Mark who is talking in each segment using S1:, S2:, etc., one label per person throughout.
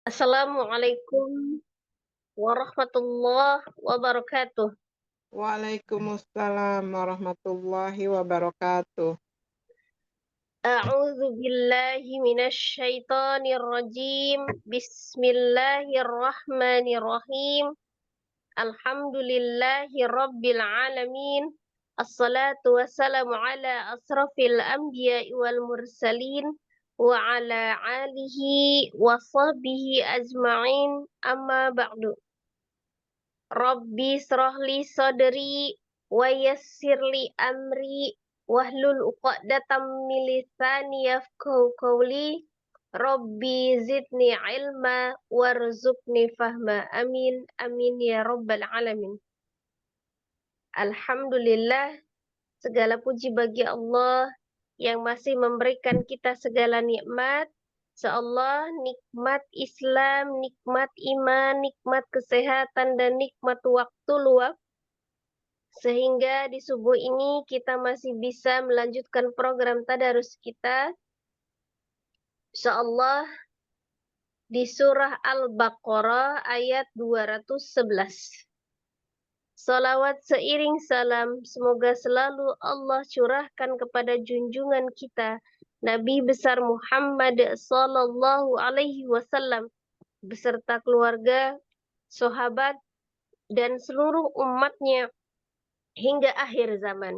S1: Assalamualaikum warahmatullahi wabarakatuh.
S2: Waalaikumsalam warahmatullahi wabarakatuh.
S1: A'udzu billahi minasy syaithanir rajim. Bismillahirrahmanirrahim. Alhamdulillahi rabbil alamin. Assalatu wassalamu ala asrafil anbiya'i wal mursalin wa ala alihi wa sahbihi ajma'in. Amma ba'du. Rabbi srahli sadri wa yassirli amri wahlul uqdatam min lisani yafqahu qawli. Rabbi zidni ilma warzuqni fahma. Amin amin ya rabbal alamin. Alhamdulillah, segala puji bagi Allah yang masih memberikan kita segala nikmat. Seolah nikmat Islam, nikmat iman, nikmat kesehatan, dan nikmat waktu luang. Sehingga di subuh ini kita masih bisa melanjutkan program tadarus kita. Insyaallah di surah Al-Baqarah ayat 211. Salawat seiring salam semoga selalu Allah curahkan kepada junjungan kita Nabi besar Muhammad sallallahu alaihi wasallam beserta keluarga, sahabat, dan seluruh umatnya hingga akhir zaman.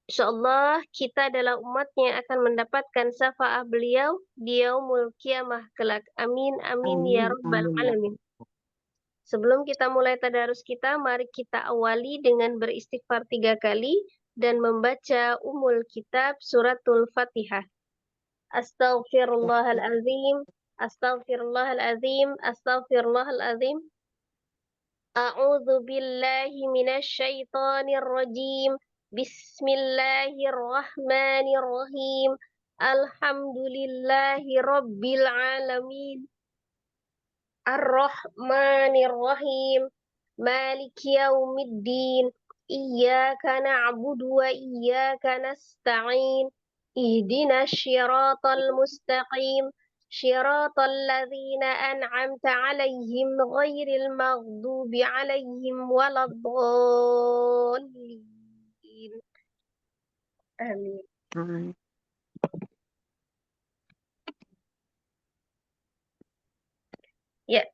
S1: Insyaallah kita adalah umatnya akan mendapatkan syafaat beliau di yaumul qiyamah kelak. Amin amin ya rabbal alamin. Sebelum kita mulai tadarus kita, mari kita awali dengan beristighfar 3 kali dan membaca kitab suratul Fatihah. Astaghfirullahalazim, astaghfirullahalazim, astaghfirullahalazim. A'udzu billahi minasy syaithanir rajim. Bismillahirrahmanirrahim. Alhamdulillahi rabbil alamin. Ar-Rahmanir-Rahim. Maliki yaumiddin. Iyyaka na'budu wa iyyaka nasta'in. Ihdinas syiratal mustaqim. Syiratal ladzina an'amta 'alaihim ghairil maghdubi 'alaihim waladdallin. Amin. Ya,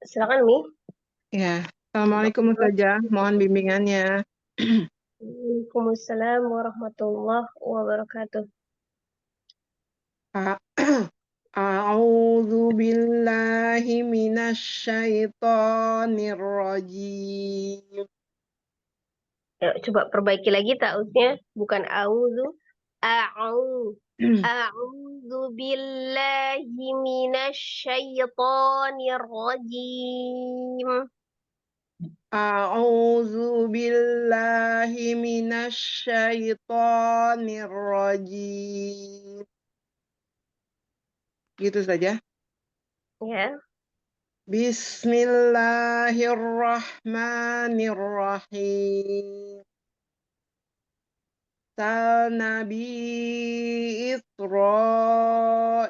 S1: silakan Mi.
S2: Ya, Assalamualaikum Ustazah. Mohon bimbingannya.
S1: Waalaikumsalam warahmatullahi wabarakatuh.
S2: A'udzu billahi minasy syaithanir rajim.
S1: Coba perbaiki lagi ta'udnya, bukan auzu. A'udzu billahi minasy syaithanir rajim.
S2: A'udzu billahi minasy syaithanir rajim. Gitu saja.
S1: Ya.
S2: Bismillahirrahmanirrahim. Sal Nabi Israila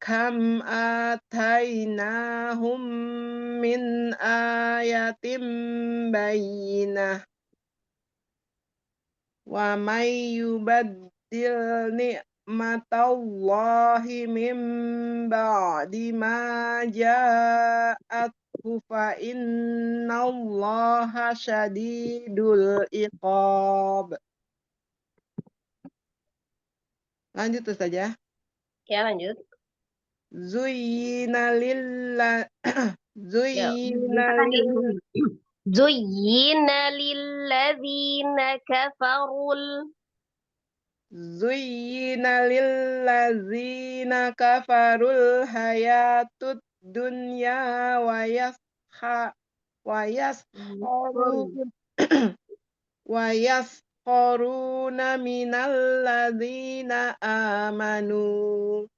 S2: kam atainahum min ayatim bayyinah wa may yubaddil ni'matallahi min ba'di ma ja'athu fa innallaha syadidul iqab. Lanjut tuh saja.
S1: Ya, lanjut.
S2: Zuyyina lillah
S1: Zuyyina lilladzina
S2: kafarul hayatud dunya wa yaskharuna minal ladzina amanu.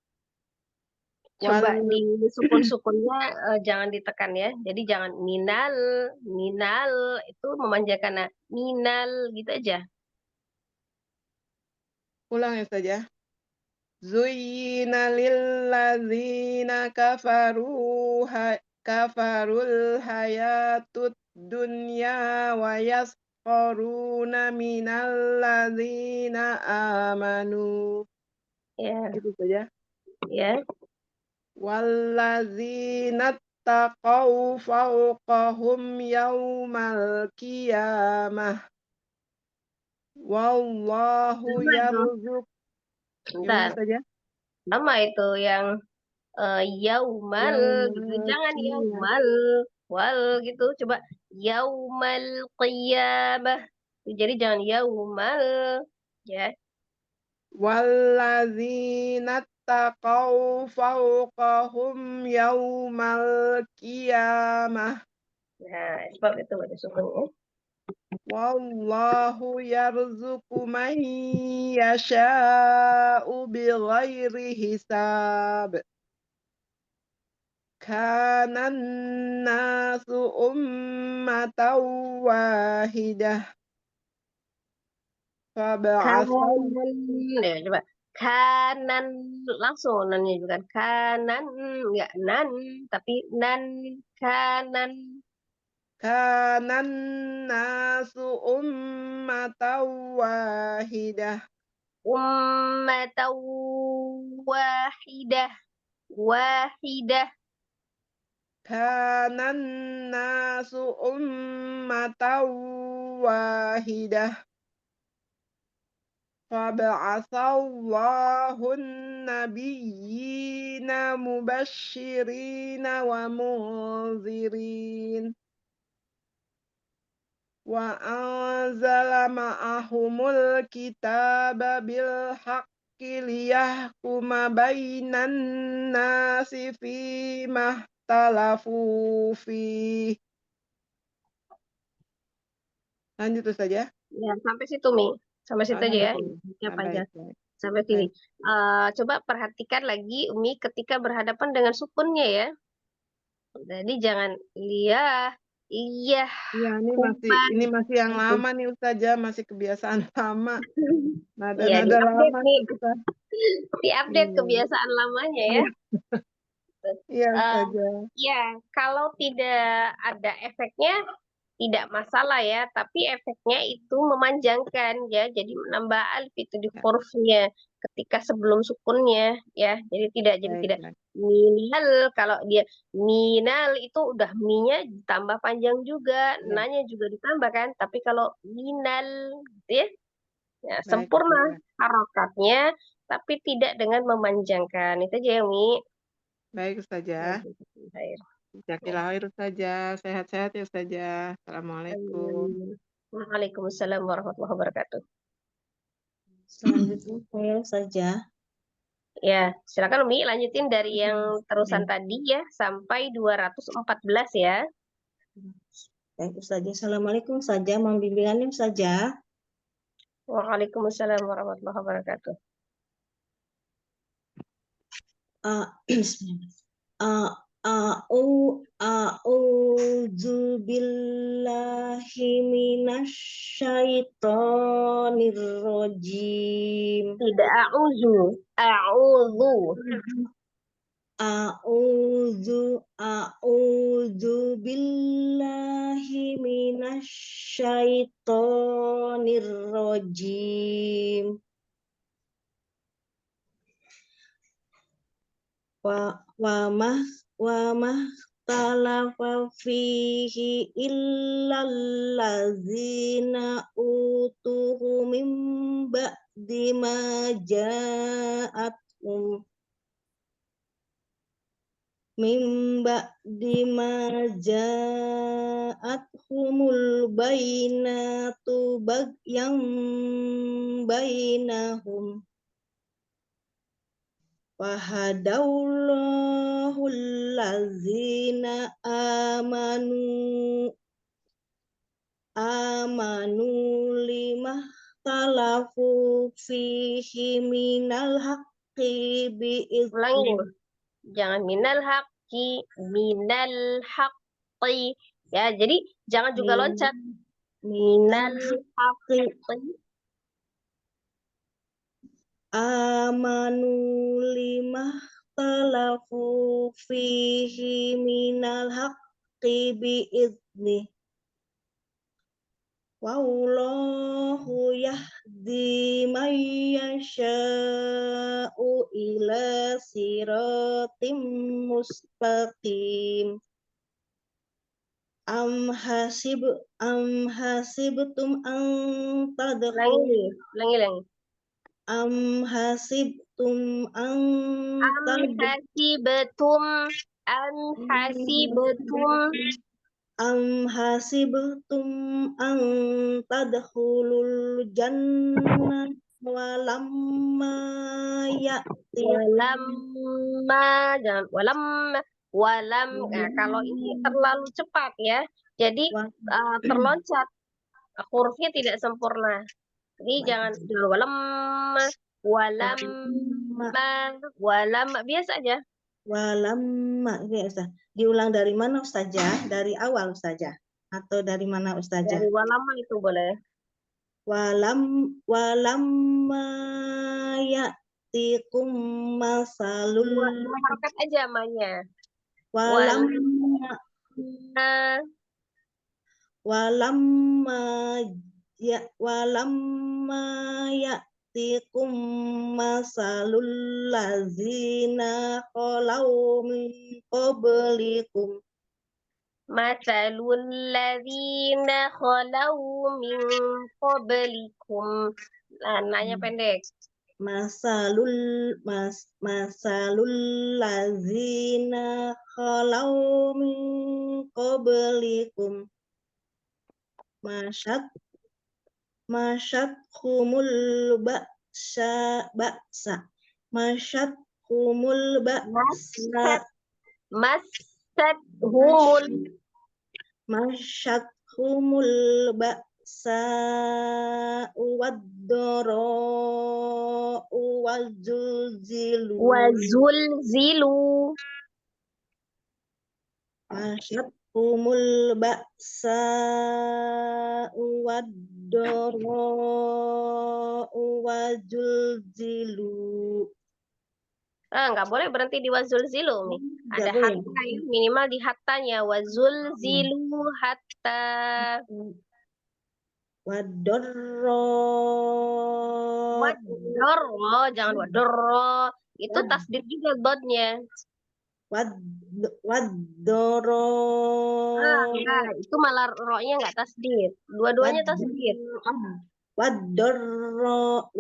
S1: Coba di sukun-sukunnya jangan ditekan ya. Jadi jangan minal itu memanjakan minal gitu aja.
S2: Ulang ya saja. Zuyyina lilladzina kafarul hayatud dunya wa yaskharuna minal ladzina amanu.
S1: Ya,
S2: Itu saja.
S1: ya.
S2: Walladzina taqaw fawqahum yaumal qiyamah. Wallahu
S1: Sama itu.
S2: yarzuq. Gimana
S1: Bentar.
S2: saja?
S1: Sama itu yang yaumal gitu.
S2: Yaumal
S1: Jangan
S2: qiyamah.
S1: yaumal wal gitu. Coba yaumal qiyamah. Jadi jangan yaumal ya.
S2: Walladzina taqaw fawqahum yaumal qiyamah.
S1: Nah, sebab itu ada sukunnya.
S2: Wallahu yarzuqu man yasha'u bighairi hisab. Kanan nasu ummatan wahidah. Faba'asaw.
S1: Kanan. Ya, coba. Kanan langsung nannya juga kanan enggak nan tapi nan kanan
S2: Kanan nasu ummatan wahidah.
S1: ummatan wahidah wahidah
S2: Kanan nasu ummatan wahidah. Faba'asallahu nabiyyina mubashirina wa munzirin. Wa anzala ma'ahumul kitaba bil haqqi liyahkuma bainan nasi fima ikhtalafu fi. Lanjut saja.
S1: ya sampai situ Mi sampai situ aja
S2: Sampai
S1: ya
S2: sini.
S1: ya panjang
S2: Baik, baik,
S1: sampai sini.
S2: baik.
S1: Coba perhatikan lagi Umi ketika berhadapan dengan sukunnya ya. Jadi jangan iya, iya,
S2: Iya,
S1: kuman.
S2: ini masih yang
S1: Itu.
S2: lama nih Ustazah, masih kebiasaan lama.
S1: Iya,
S2: Nada-nada
S1: diupdate
S2: lama
S1: nih,
S2: susah.
S1: diupdate
S2: Iya.
S1: kebiasaan lamanya ya.
S2: Iya, iya
S1: Eh,
S2: Ustazah.
S1: ya, kalau tidak ada efeknya tidak masalah ya, tapi efeknya itu memanjangkan ya, jadi menambah alif itu di
S2: Ya,
S1: hurufnya ketika sebelum sukunnya ya, jadi
S2: baik,
S1: tidak
S2: baik.
S1: minal kalau dia minal itu udah mi-nya ditambah panjang juga,
S2: Ya,
S1: na-nya juga ditambah kan, tapi kalau minal gitu ya, ya
S2: baik
S1: sempurna
S2: Ustazah.
S1: harokatnya, tapi tidak dengan memanjangkan itu aja ya Mi.
S2: Baik Ustazah. Jazakallahu khair Ustazah. Sehat-sehat ya Ustazah. Assalamualaikum.
S1: Waalaikumsalam warahmatullahi wabarakatuh.
S3: Selanjutnya saya saja.
S1: Ya, silakan Umi lanjutin dari yang terusan
S3: Baik,
S1: tadi ya sampai 214 ya.
S3: baik Ustazah. Assalamualaikum saja, mohon bimbingannya saja.
S1: Waalaikumsalam warahmatullahi wabarakatuh.
S3: Bismillah. A'udzu billahi minasyaitonir rajim.
S1: Tidak a'udzu, a'udzu.
S3: A'udzu billahi minasyaitonir rajim. Wa mah talafa fihi illallazina utuhu min ba'di ma ja'athum bainatu bagyam bainahum. Wahadallahu allazina amanu limah talafu fihi minal haqqi
S1: Ulangi.
S3: bi'izni.
S1: Jangan minal haqqi, minal haqqi. Ya, jadi jangan juga loncat.
S3: Minal
S1: Minal
S3: haqqi
S1: haqqi.
S3: amanu lima talafu fihi minal haqqi bi'izni. Wallahu yahdi man yasha'u ila siratim mustaqim. Am hasibtum an tadkhulu
S1: Ulangi.
S3: am hasibtum an tadkhulul jannah walamma ya'ti
S1: Nah, kalau ini terlalu cepat ya. Jadi terloncat. Hurufnya tidak sempurna. Jadi jangan walam biasa aja.
S3: walamma ya Ustaz. Diulang dari mana Ustazah? Dari awal Ustazah atau dari mana Ustazah?
S1: Dari walama itu boleh.
S3: Walamma ya'tikum masalul
S1: Dua harokat aja amanya.
S3: walamma ya'tikum masalul lazina khalau min qablikum.
S1: Masalul ladzina khalau min qablikum. Nanya pendek.
S3: Masalul lazina khalau min qablikum. Masyadhumul ba'sa masyadhumul ba'sa masyadhumul ba'sa wad-dhara'u
S1: Wazulzilu.
S3: masyadhumul ba'sa wad-dhara'u wazulzilu.
S1: Nggak boleh berhenti di wazulzilu nih. Ada
S3: Nggak boleh.
S1: hatta ya, minimal di hattanya. Wazulzilu hatta. Wadorro, jangan wadorro. Itu tasdid juga dotnya.
S3: Waddoro.
S1: Itu malah ro-nya nggak tasdid. Dua-duanya tasdid.
S3: Waddoro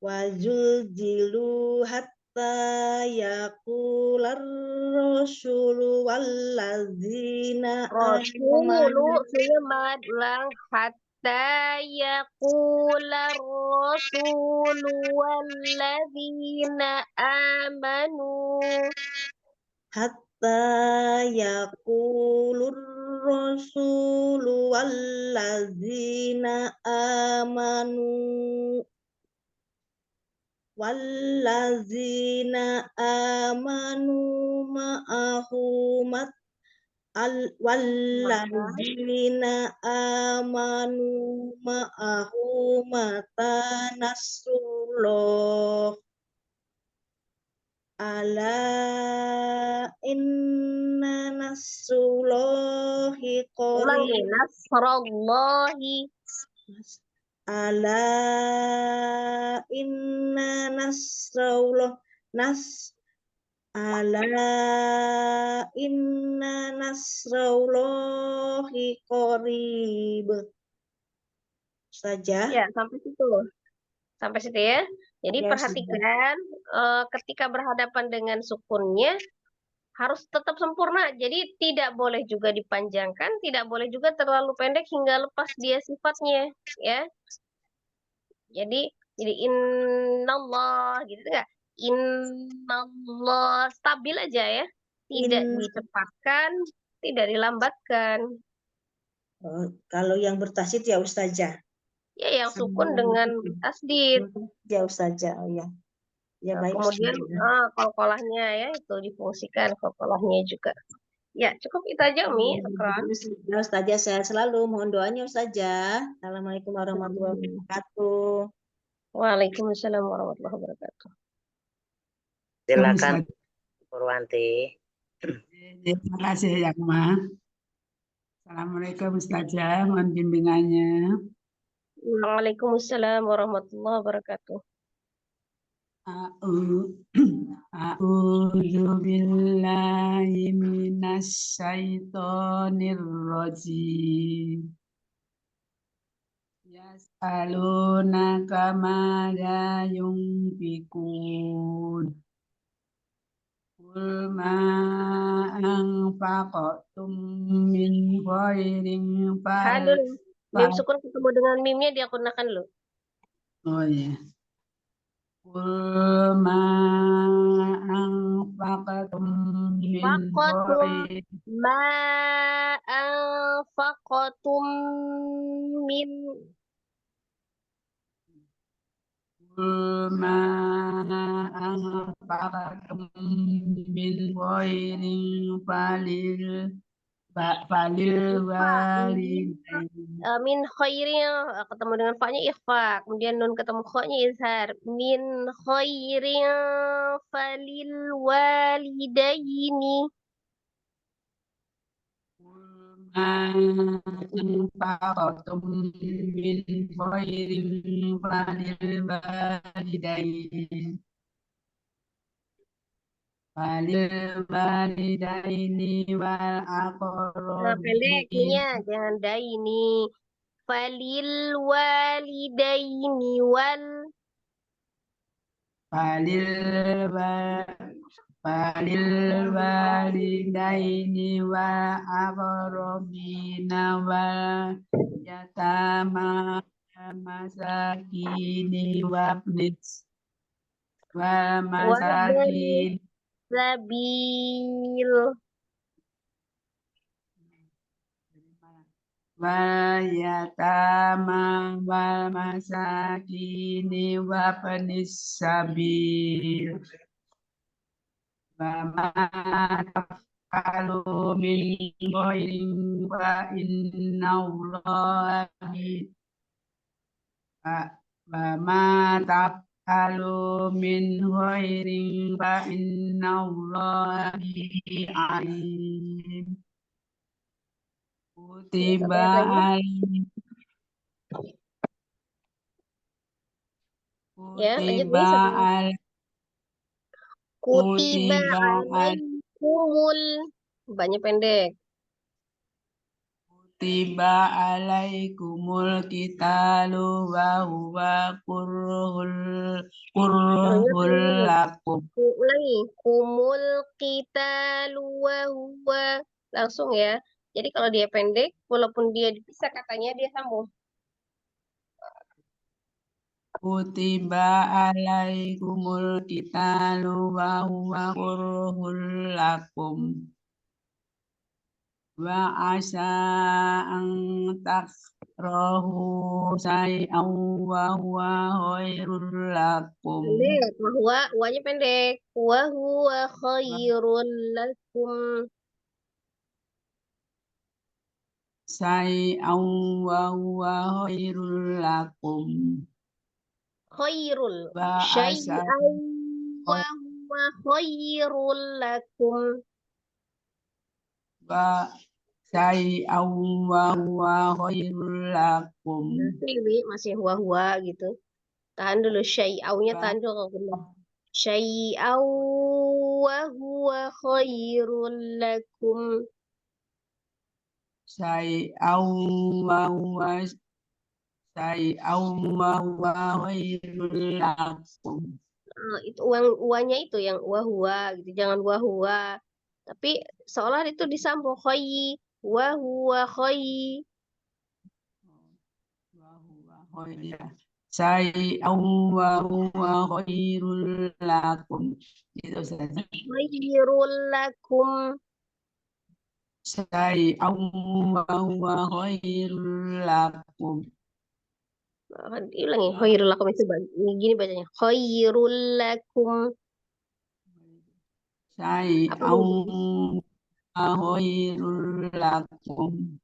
S3: wazuljilu hatta yaqular rasulu wallazina
S1: Rasulu mad ulang hatta yaqula rasulu walladzina amanu.
S3: hatta yaqulur rasulu wallazina amanu ma'ahu wallazina amanu ma'ahu mata nasrullah. Ala inna nasrullahi
S1: Ulang nih,
S3: qarib.
S1: nasrallahi.
S3: Ala inna nasrullahi qarib. Saja.
S1: Ya, sampai situ. Sampai situ ya. Jadi
S3: Ya,
S1: perhatikan ketika berhadapan dengan sukunnya harus tetap sempurna. Jadi tidak boleh juga dipanjangkan, tidak boleh juga terlalu pendek hingga lepas dia sifatnya, ya. Jadi innallah gitu enggak? Innallah stabil aja ya. Tidak dicepatkan, tidak dilambatkan.
S3: Kalau yang bertasydid ya Ustazah.
S1: Ya, yang sukun dengan tasdid.
S3: Ya Ustazah, oh ya. Ya baik.
S1: Kemudian qalqalahnya ya itu difungsikan qalqalahnya juga. Ya, cukup itu aja, Umi. Syukran.
S3: Ya, Ustazah sehat selalu. Mohon doanya Ustazah. Assalamualaikum warahmatullahi wabarakatuh.
S1: Waalaikumsalam warahmatullahi wabarakatuh.
S4: Silakan Purwanti.
S5: Terima kasih ya, Ma. Assalamualaikum Ustazah, mohon bimbingannya.
S1: Waalaikumsalam warahmatullahi wabarakatuh.
S5: A'udzu billahi minasyaitonir rajim. Yas'alunaka madza yunfikun. Qul ma anfaqtum min khairin
S1: Halo, Mim Syukur ketemu dengan mimnya dia gunakan dulu.
S5: Oh iya. Qul ma anfaqtum min khairin
S1: Ma anfaqtum min
S5: Qul ma anfaqtum min khairin falil walidain
S1: min khairin ketemu dengan fa-nya ikhfa, kemudian nun ketemu kha-nya izhar. Min khairin falil walidaini.
S5: أنفقتم من خير فللوالدين
S1: Pendek
S5: والأقربين
S1: ininya, jangan daini. Falil walidaini wal
S5: فللوالدين والأقربين واليتامى والمساكين والمساكين
S1: sabil.
S5: واليتامى والمساكين وابن السبيل وما تفعلوا من خير فإن الله وما تفعلوا من خير فإن الله به عليم كتب عليكم
S1: Ya, lanjut
S5: كتب
S1: nih. Kutiba alaikumul. Banyak pendek.
S5: Kutiba alaikumul qitalu wa huwa kurhul lakum.
S1: Ulangi. Kumul qitalu wa huwa. Langsung ya. Jadi kalau dia pendek, walaupun dia dipisah katanya, dia sambung.
S5: Kutiba alaikumul qitalu wa huwa kurhul lakum. Wa asa an takrahu say'aw wa huwa khairul lakum.
S1: Pendek. Wahnya pendek. Wa huwa khairul lakum.
S5: Say'aw wa huwa khairul lakum.
S1: Khairul.
S5: Wa
S1: Syai'an wa huwa khairul lakum.
S5: Wa say'aw wa huwa khairul lakum.
S1: Masih huwa gitu. Tahan dulu syai'aunya, tahan dulu kalau benar. Syai'au wa huwa khairul lakum.
S5: Say'aw wa huwa khairul lakum.
S1: Itu uangnya itu yang wahwa gitu, jangan wahwa. Tapi seolah itu disambung khayyi, wahwa khayyi.
S5: Say'aw wa huwa khairul lakum. Itu saja.
S1: Khairul lakum.
S5: Say'aw wa huwa khairul lakum.
S1: Diulangi khairul lakum itu gini bacanya. Khairul lakum.
S5: Say'aw khairul lakum.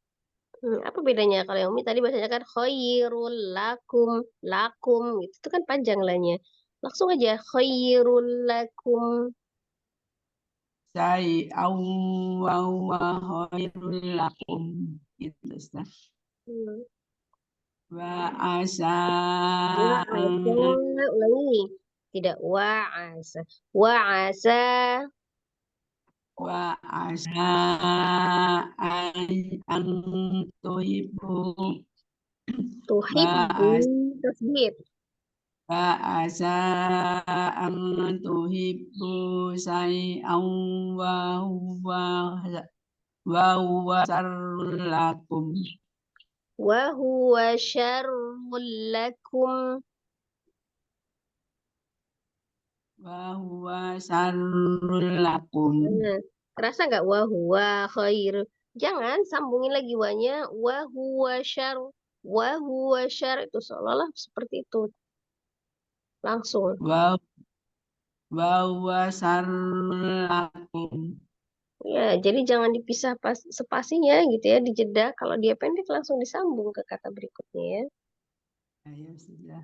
S1: Apa bedanya kalau yang Umi tadi bahasanya kan khairul lakum, lakum gitu. Itu kan panjang lahnya. Langsung aja khairul lakum.
S5: Syai'aw wa huwa khairul lakum. Gitu, Ustaz.
S1: Hmm.
S5: Wa asa
S1: Ulangi. Tidak wa'asa. Wa'asa.
S5: wa asa an tuhibbu
S1: Tuhibbu. Tasbih.
S5: wa asa an tuhibbu syai'aw wa huwa syarrul lakum.
S1: Wa huwa syarrul lakum.
S5: Wa huwa syarrul lakum.
S1: Nah, kerasa nggak wa huwa khair? Jangan sambungin lagi wanya. Wa huwa syar. Wa huwa syar. Itu seolah-olah seperti itu. Langsung.
S5: Wa huwa syarrul lakum.
S1: Ya, jadi jangan dipisah spasinya gitu ya, dijeda. Kalau dia pendek langsung disambung ke kata berikutnya ya.
S5: Ya sudah.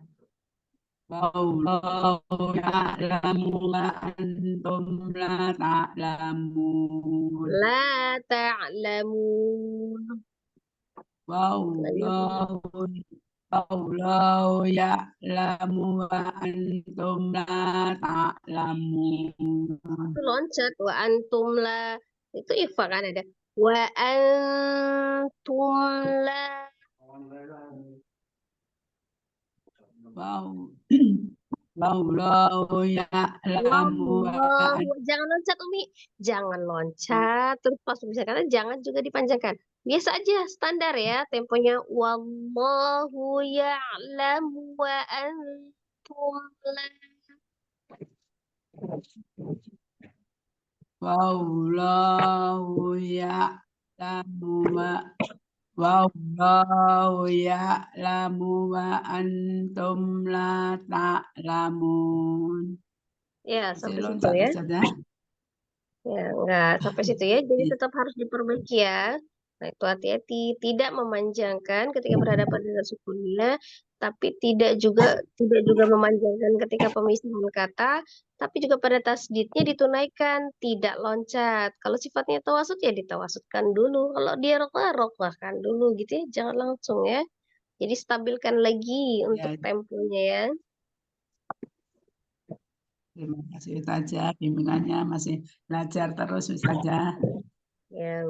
S5: Wallahu ya'lamu wa antum la ta'lamun.
S1: La ta'lamun.
S5: Wallahu ya'lamu wa antum la ta'lamun.
S1: Itu loncat. Wa antum la. Itu ifa kan ada. Wa antum la.
S5: Wallahu ya'lamu wa
S1: Jangan loncat Umi, jangan loncat. Terus pas bisa kata jangan juga dipanjangkan. Biasa aja standar ya temponya. Wallahu ya'lamu wa antum la.
S5: Wallahu ya'lamu wallahu ya'lamu wa antum la ta'lamun.
S1: Ya,
S5: Masih
S1: sampai situ
S5: loncat
S1: ya.
S5: Ustaz ya.
S1: Ya, enggak sampai situ ya. Jadi tetap harus diperbaiki ya. Nah, itu hati-hati. Tidak memanjangkan ketika berhadapan dengan sukunnya, tapi tidak juga memanjangkan ketika pemisahan kata, tapi juga pada tasdidnya ditunaikan, tidak loncat. Kalau sifatnya tawasud ya ditawasudkan dulu. Kalau dia roklahkan dulu gitu ya. Jangan langsung ya. Jadi stabilkan lagi untuk temponya ya.
S5: Terima kasih Ustazah, bimbingannya masih belajar terus Ustazah.
S1: Ya.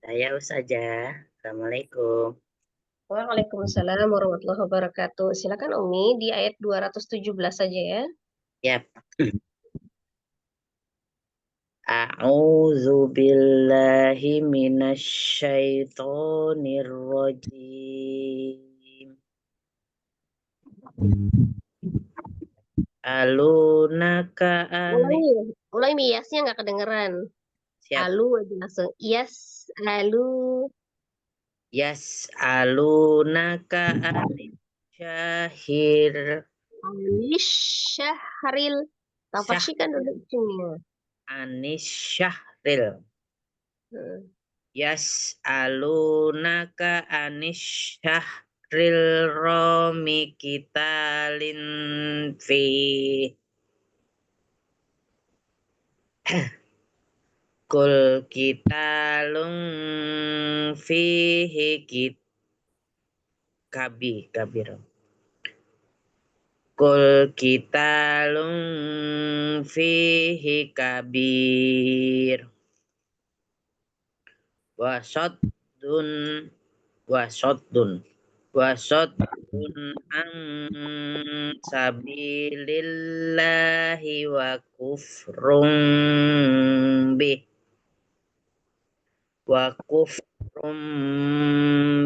S4: Saya Ustazah. Assalamualaikum.
S1: Waalaikumsalam warahmatullahi wabarakatuh. Silakan Umi di ayat 217 saja ya.
S4: Yap. A'udzu billahi minasyaitonir rajim. Alunaka
S1: Ulangi yasnya nggak kedengeran.
S4: Siap.
S1: Alu aja langsung. Yes, alu.
S4: Yas alunaka syahir.
S1: Syahril. Tafasyikan dulu ujungnya.
S4: Anis syahril. Yas alunaka anis syahril romi kitalin fi. Kul kitalung fihi kabir. Kul kitalung fihi kabir. Wasoddun an sabilillahi wa kufrum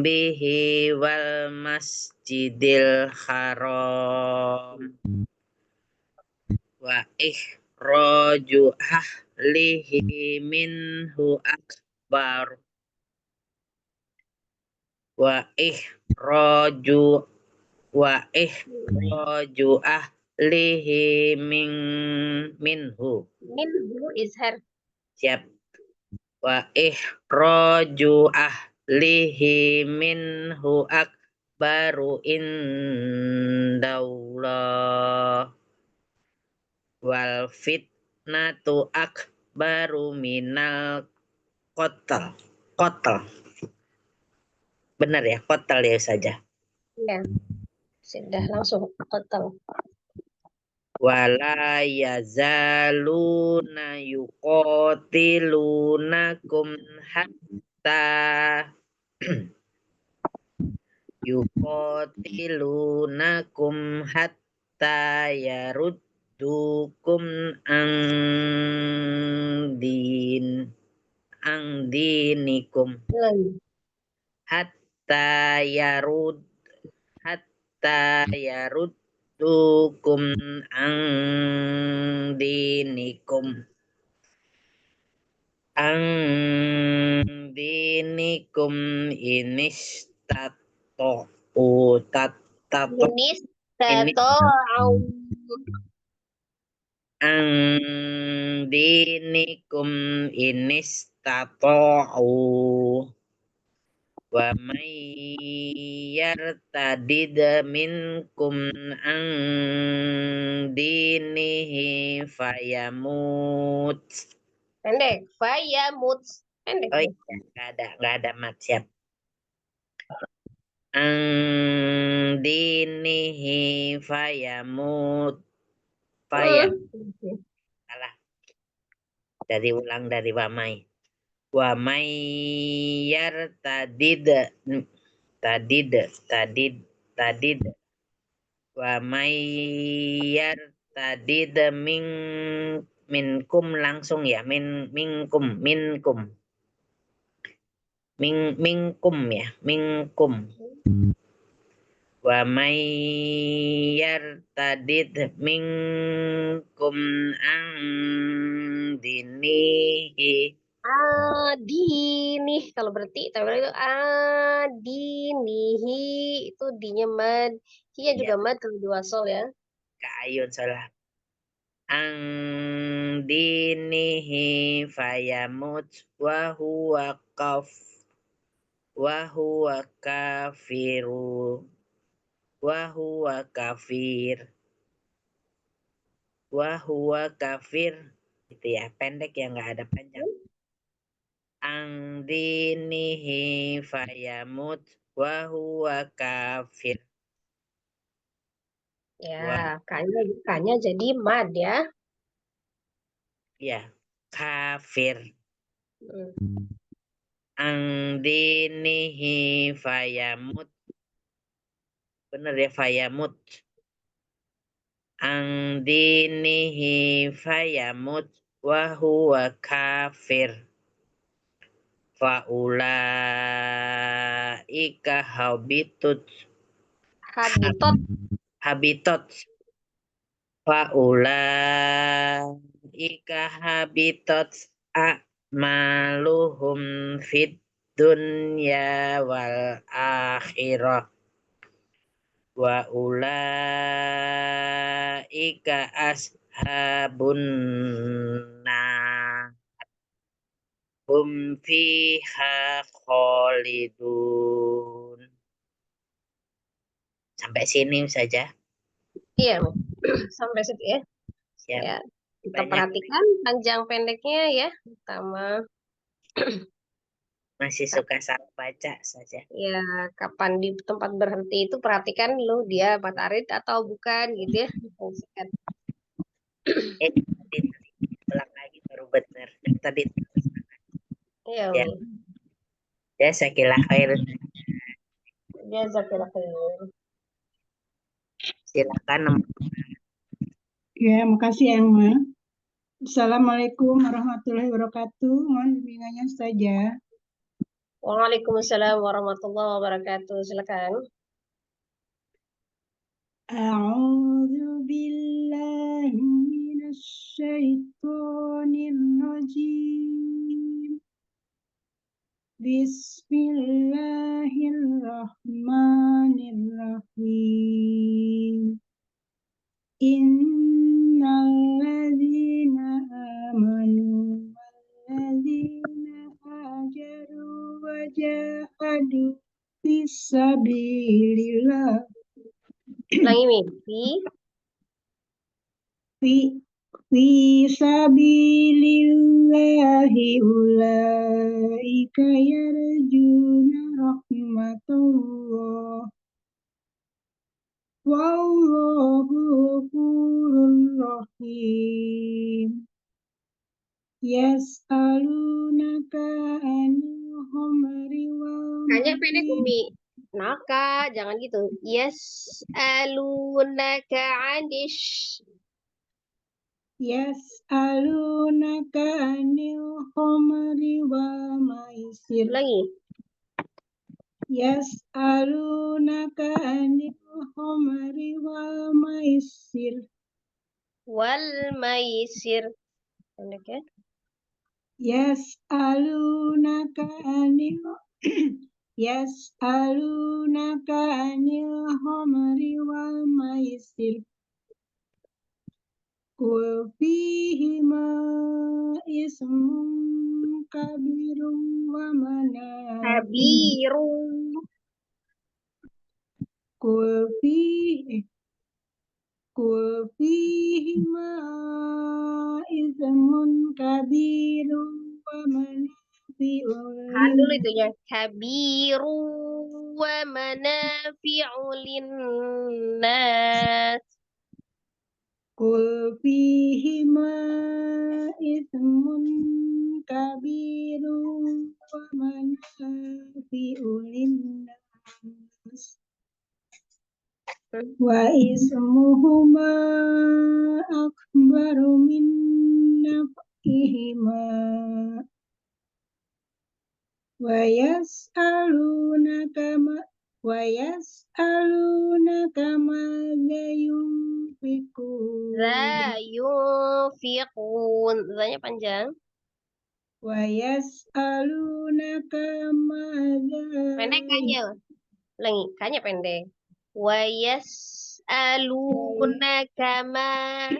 S4: bihi wal masjidil haram wa ikhraju ahlihi minhu akbar wa ikhraju ahlihi lihi minhu.
S1: Minhu is her.
S4: Siap. Wa ikhraju ahlihi minhu akbaru indallah wal fitnatu akbaru minal qatl. Benar ya, qatl ya saja.
S1: Ya, sudah langsung total.
S4: Wala yazaluna yuqatilunakum hatta yuqatilunakum hatta yaruddukum ang dinikum hatta yaruddukum ang dinikum inistata'u
S1: Jenis tato
S4: ang dinikum inistata'u wa may yartadid minkum ang dinihi fayamut.
S1: pendek. Fayamut pendek.
S4: Oh iya, nggak ada mat, siap. Ang dinihi fayamut. Salah. Ulang dari wamai. Wamai yartadid wamai yartadid minkum langsung ya, minkum ya, minkum. Wa may yartadid minkum ang dinihi.
S1: Adini, kalau berarti itu adinihi itu dinya mad, hiya juga mad kalau diwasol ya.
S4: Kaayun salah. Ang dinihi fayamut wa huwa kafiru wa huwa kafir itu ya, pendek ya, nggak ada panjang. Ang dinihi fayamut wa huwa kafir.
S1: Ya, kanya jadi mad ya.
S4: Ya, kafir. Ang dinihi fayamut. Benar ya, fayamut. Ang dinihi fayamut wa huwa kafir. Faulaika habitat. Faulaika habitat a'maluhum fid dunya wal akhirah. Wa ulaika ashabun nar hum fiha khalidun. Sampai sini saja.
S1: Iya, sampai situ ya.
S4: Siap.
S1: Ya, kita perhatikan panjang pendeknya ya, pertama.
S4: Masih suka salah baca saja.
S1: Ya, kapan di tempat berhenti itu perhatikan lu dia matarid atau bukan gitu ya.
S4: Ulang lagi baru benar. Tadi.
S1: Iya.
S4: Ya. Jazakallah khair.
S1: Jazakallah khair.
S4: Silakan.
S5: Ya, makasih Emma. Assalamualaikum warahmatullahi wabarakatuh. Mohon bimbingannya saja.
S1: Waalaikumsalam warahmatullahi wabarakatuh. Silakan.
S5: A'udzu billahi minasy syaithanir rajim. Bismillahirrahmanirrahim. fisabilillah.
S1: Ulangi, Mi.
S5: Fisabilillahi ulaika yarjuna rahmatullah. Wallahu ghafurur rahim. Yas'alunaka anil khamri wal
S1: Hanya pendek,
S5: maisir.
S1: Umi. Naka, jangan gitu. Yas'alunaka anish.
S5: Yas'alunaka anil khamri wal maisir.
S1: Ulangi.
S5: Yas'alunaka anil khamri wal maisir.
S1: Wal maisir. Pendek ya.
S5: Yas'alunaka anil Yas'alunaka anil khamri wal maisir. Qul fihima ismun kabirun wa manafi'u.
S1: Kabiru.
S5: Qul fihima ismun kabirun wa manafi'u
S1: Dulu itu ya. Kabiru wa manafi'u linnas.
S5: Qul fihima ismun kabirun wa manafi'u linnas. Wa ismuhuma akbaru min naf'ihima. Wa yas'alunaka madza yunfiqun.
S1: Za yunfiqun. Zanya panjang.
S5: Wa yas'alunaka madza
S1: Pendek kanya. Ulangi. Kanya pendek. Wa yas'alunaka ma.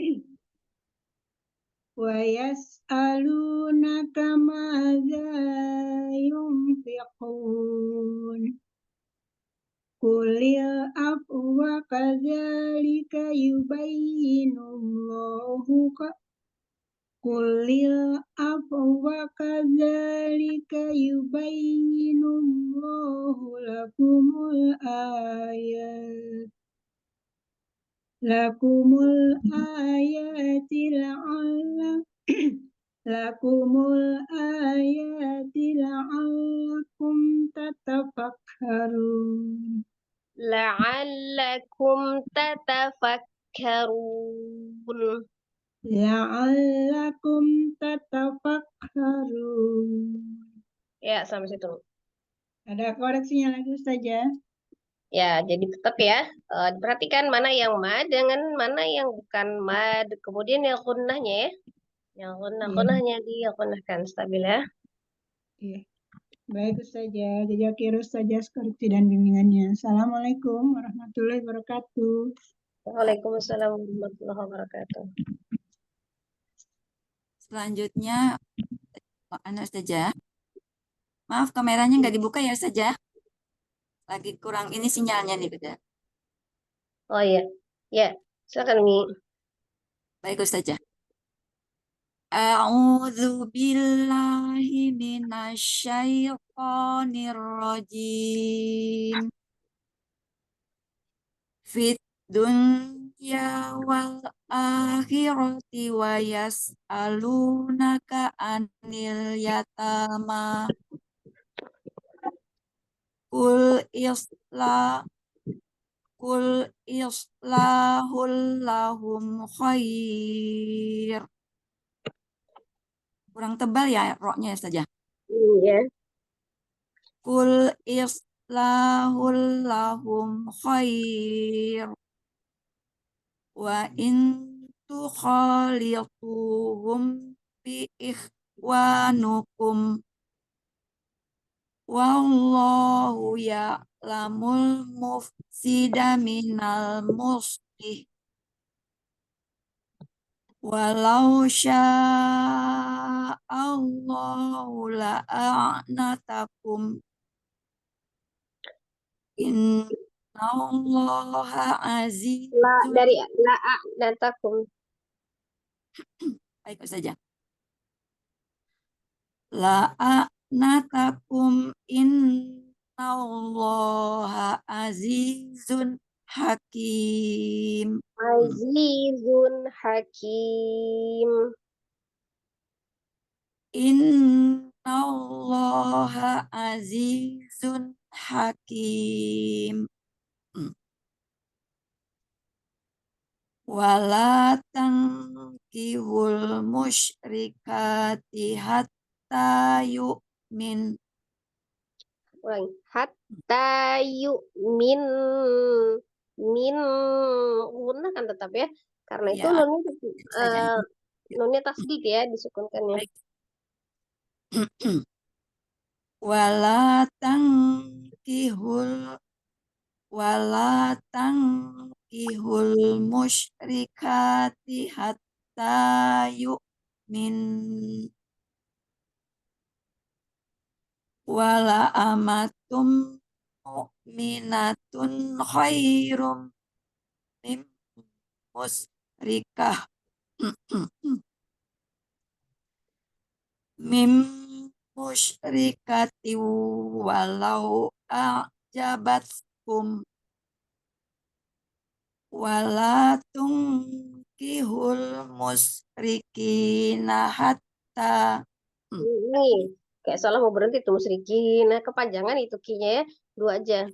S5: Wa yas'alunaka madza yunfiqun. Qulil afwa kadzalika yubayyinullahu Qulil afwa kadzalika yubayyinullahu lakumul ayat. Lakumul ayati la'allakum tatafakkarun.
S1: La'allakum tatafakkarun.
S5: La'allakum tatafakkarun.
S1: Ya, sampai situ.
S5: Ada koreksinya lagi Ustazah?
S1: Ya, jadi tetap ya, diperhatikan mana yang mad dengan mana yang bukan mad. Kemudian yang gunnahnya ya. Yang gunnahnya digunakan stabil ya.
S5: Iya. Baik Ustazah, jazakallahu Ustazah koreksi dan bimbingannya. Assalamualaikum warahmatullahi wabarakatuh.
S1: Waalaikumsalam warahmatullahi wabarakatuh.
S6: Selanjutnya, Ustazah. Maaf, kameranya nggak dibuka ya Ustazah. Lagi kurang ini sinyalnya nih, Ustazah.
S1: Oh iya, ya, silakan Mi.
S6: Baik Ustazah. A'udzu billahi minasyaitonir rajim. Fit dunya wal akhirati wa yas'alunaka anil yatama. Qul islahul lahum khair. Kurang tebal ya roknya saja.
S1: Iya.
S6: Qul islahul lahum khair. Wa in tukhalituhum bi ikhwanukum. Wallahu ya'lamul mufsida minal muslih. Walau sya'allahu la'anatakum. Innallaha
S1: La
S6: azizun.
S1: dari la dan takum.
S6: Baik saja. La'anatakum innallaha azizun hakim.
S1: Azizun hakim.
S6: Innallaha azizun hakim. Wala tankihul musyrikati hatta yu'min.
S1: Ulangi. Hatta yu'min. Min guna kan tetap ya. Karena itu
S6: Ya,
S1: nunnya tasdid ya disukunkannya.
S6: baik. Wala tankihul musyrikati hatta yu'min. Wala amatum mu'minatun khairum min musyrikah mim musyrikati walau a'jabatkum wala tunkihul musyrikina hatta.
S1: Ini kayak salah mau berhenti tuh musyrikin. Nah, kepanjangan itu kinya ya. Dua aja.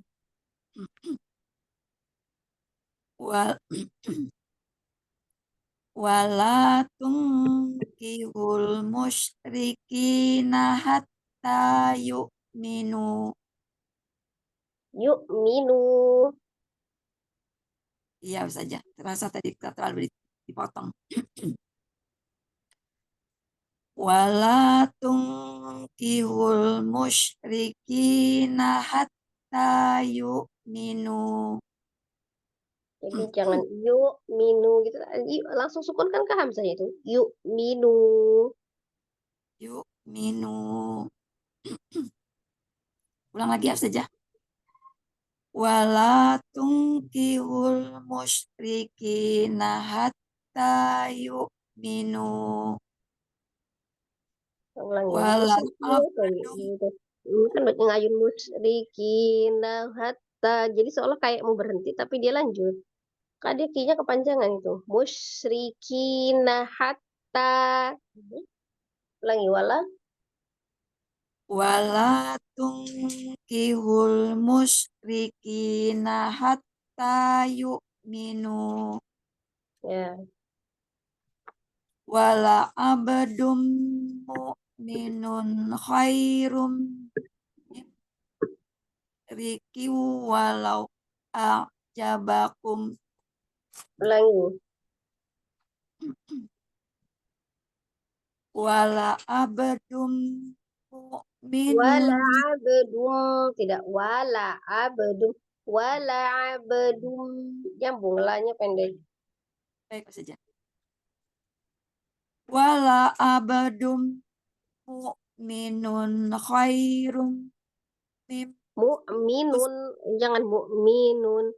S6: Wala tunkihul musyrikina hatta yu'minu.
S1: Yu'minu.
S6: Iya saja. Terasa tadi terlalu dipotong. Wala tunkihul musyrikina hatta yu'minu.
S1: Jadi jangan yu'minu gitu. Langsung sukunkan ke hamzah itu. Yu'minu.
S6: Yu'minu. Ulang lagi saja. Wala tunkihul musyrikina hatta yu'minu.
S1: Ulangi.
S6: Wala
S1: Gitu. Ini kan ngayun musyrikin hatta. Jadi seolah kayak mau berhenti tapi dia lanjut. Kan dia kinya kepanjangan itu. Musyrikin hatta. Ulangi
S6: wala tunkihul musyrikina hatta yu'minu.
S1: Ya.
S6: Wala abdum mu'minun khairum riki walau a'jabakum.
S1: Ulangi.
S6: Wala abdum mu'minun.
S1: Wala abdum. Tidak. Wala abdum. Wala abdum. Nyambung. Lanya pendek.
S6: Baik saja. Wala abdum mu'minun khairum
S1: Mu'minun. Jangan mu'minun.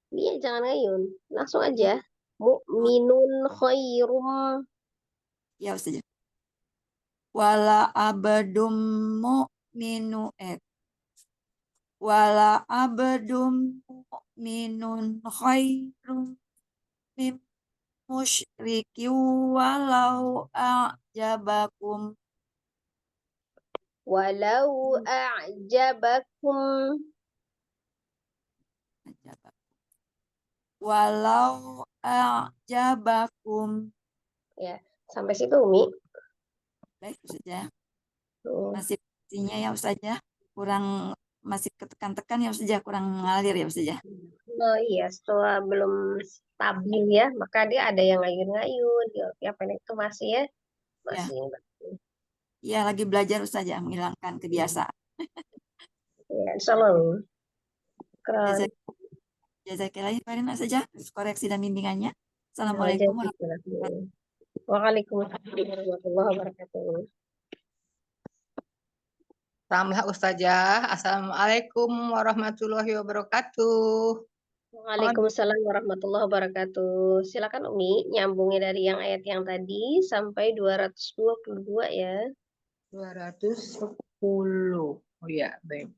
S1: Iya, jangan ngayun. Langsung aja. Mu'minun khairum.
S6: Ya saja. Wala abdum mu'minu wala abdum mu'minun khairum min musyriki walau a'jabakum.
S1: Walau a'jabakum.
S6: Walau a'jabakum.
S1: Ya, sampai situ Umi.
S6: Baik saja.
S1: Tuh.
S6: Masih pastinya ya Ustaz ya. Kurang masih ketekan-tekan ya Ustaz ya, kurang ngalir ya Ustaz ya.
S1: Oh iya, setelah belum stabil ya, maka dia ada yang ngayun-ngayun. Ya, pendek itu masih ya. Masih.
S6: Ya, lagi belajar Ustaz ya, menghilangkan kebiasaan.
S1: Ya, insyaallah. Keren.
S6: Jazakallahu khairan saja koreksi dan bimbingannya. Assalamualaikum warahmatullahi wabarakatuh.
S1: Waalaikumsalam warahmatullahi wabarakatuh.
S7: Ramlah Ustazah. Assalamualaikum warahmatullahi wabarakatuh.
S1: Waalaikumsalam warahmatullahi wabarakatuh. Silakan Umi nyambungnya dari yang ayat yang tadi sampai 222 ya.
S7: 210. Oh ya, baik.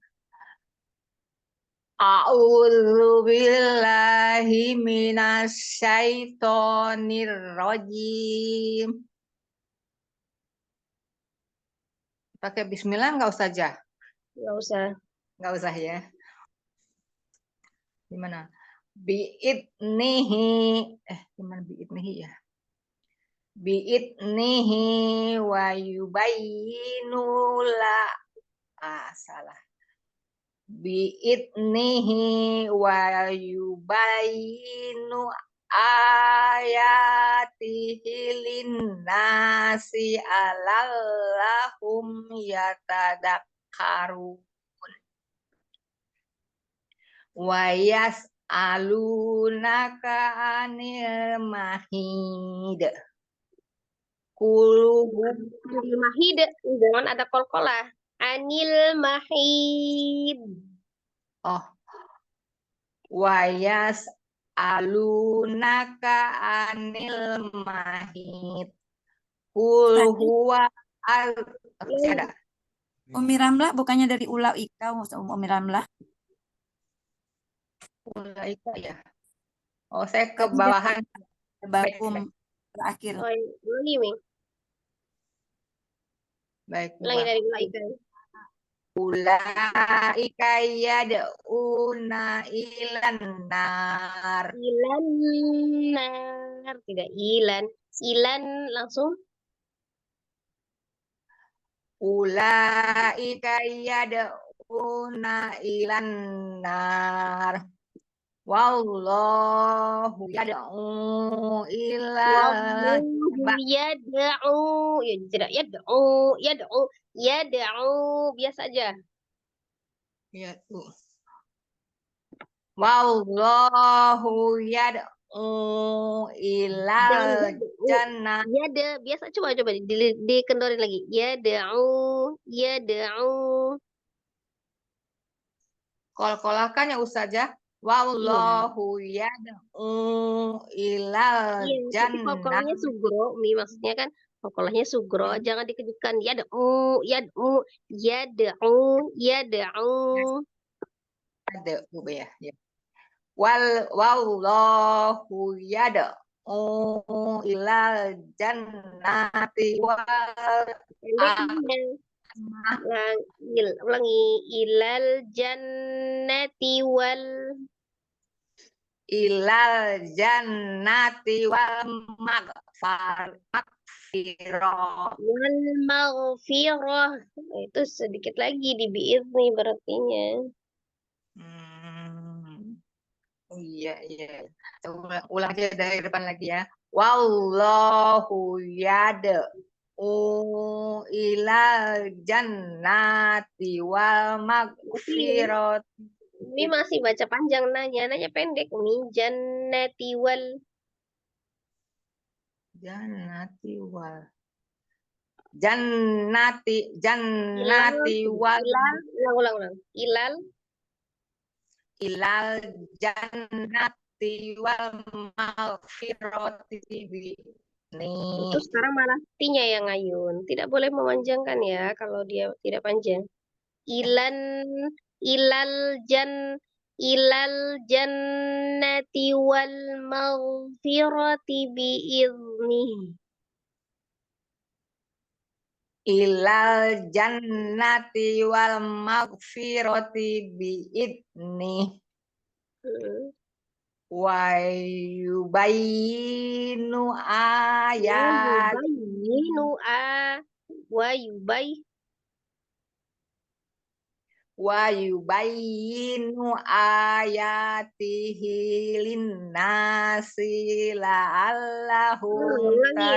S7: A'udzu billahi minasyaitonir rajim. Pakai bismillah nggak Ustazah?
S1: Nggak usah.
S7: Nggak usah ya. Gimana? Bi'idnihi. Gimana bi'idnihi ya? Bi'idnihi wa yubayyinu la. Salah. Bi'idnihi wa yubayyinu ayatihi linnasi alallahum yatadakkarun. Wa yas'alunaka anil mahid.
S1: Anil mahid, jangan ada kol-kolah. Anil mahid.
S7: Oh. Wa yas'alunaka anil mahid. Qul huwa ada.
S6: Umi Ramlah bukannya dari Ulau Ika, Umi Ramlah.
S7: Ulaika ya. Oh, saya ke bawahan.
S6: Bakum terakhir.
S1: Oh, ulangi, Mi.
S7: Baik.
S1: Ulangi dari Ulaika.
S7: Ulaika yad'una ilan nar.
S1: Ilan nar, tidak ilan. Ilan langsung.
S7: Ulaika yad'una ilan nar. Wallahu yad'u ila
S1: yad'u, ya tidak yad'u biasa aja.
S7: Yad'u. Wallahu yad'u ila jannah.
S1: Biasa, coba dikendorin lagi. Yad'u.
S7: Kol-kolakan ya Ustazah. Wallahu yad'u ilal
S1: Tapi
S7: jannah.
S1: kolkolahnya sugro, Mi, maksudnya kan kolkolahnya sugro, jangan dikejutkan. Yad'u.
S7: Yad'u ya. Wallahu yad'u ilal jannati
S1: ulangi ilal jannati wal
S7: maghfirah.
S1: Itu sedikit lagi di bi'izni berartinya.
S7: Oh iya. Ulang aja dari depan lagi ya. Wallahu yad'u ilal jannati wal maghfirah.
S1: Ini masih baca panjang, nanya pendek. Ini jannati wal ulang.
S7: Ilal jannati wal maghfirati.
S1: Itu sekarang malah tinya yang ngayun. Tidak boleh memanjangkan ya kalau dia tidak panjang. Ilal jannati wal maghfirati bi'izni.
S7: Ilal jannati wal maghfirati bi'idni. Wa yubayyinu ayat. Wa yubayyinu ayatihi linnasi la'allahum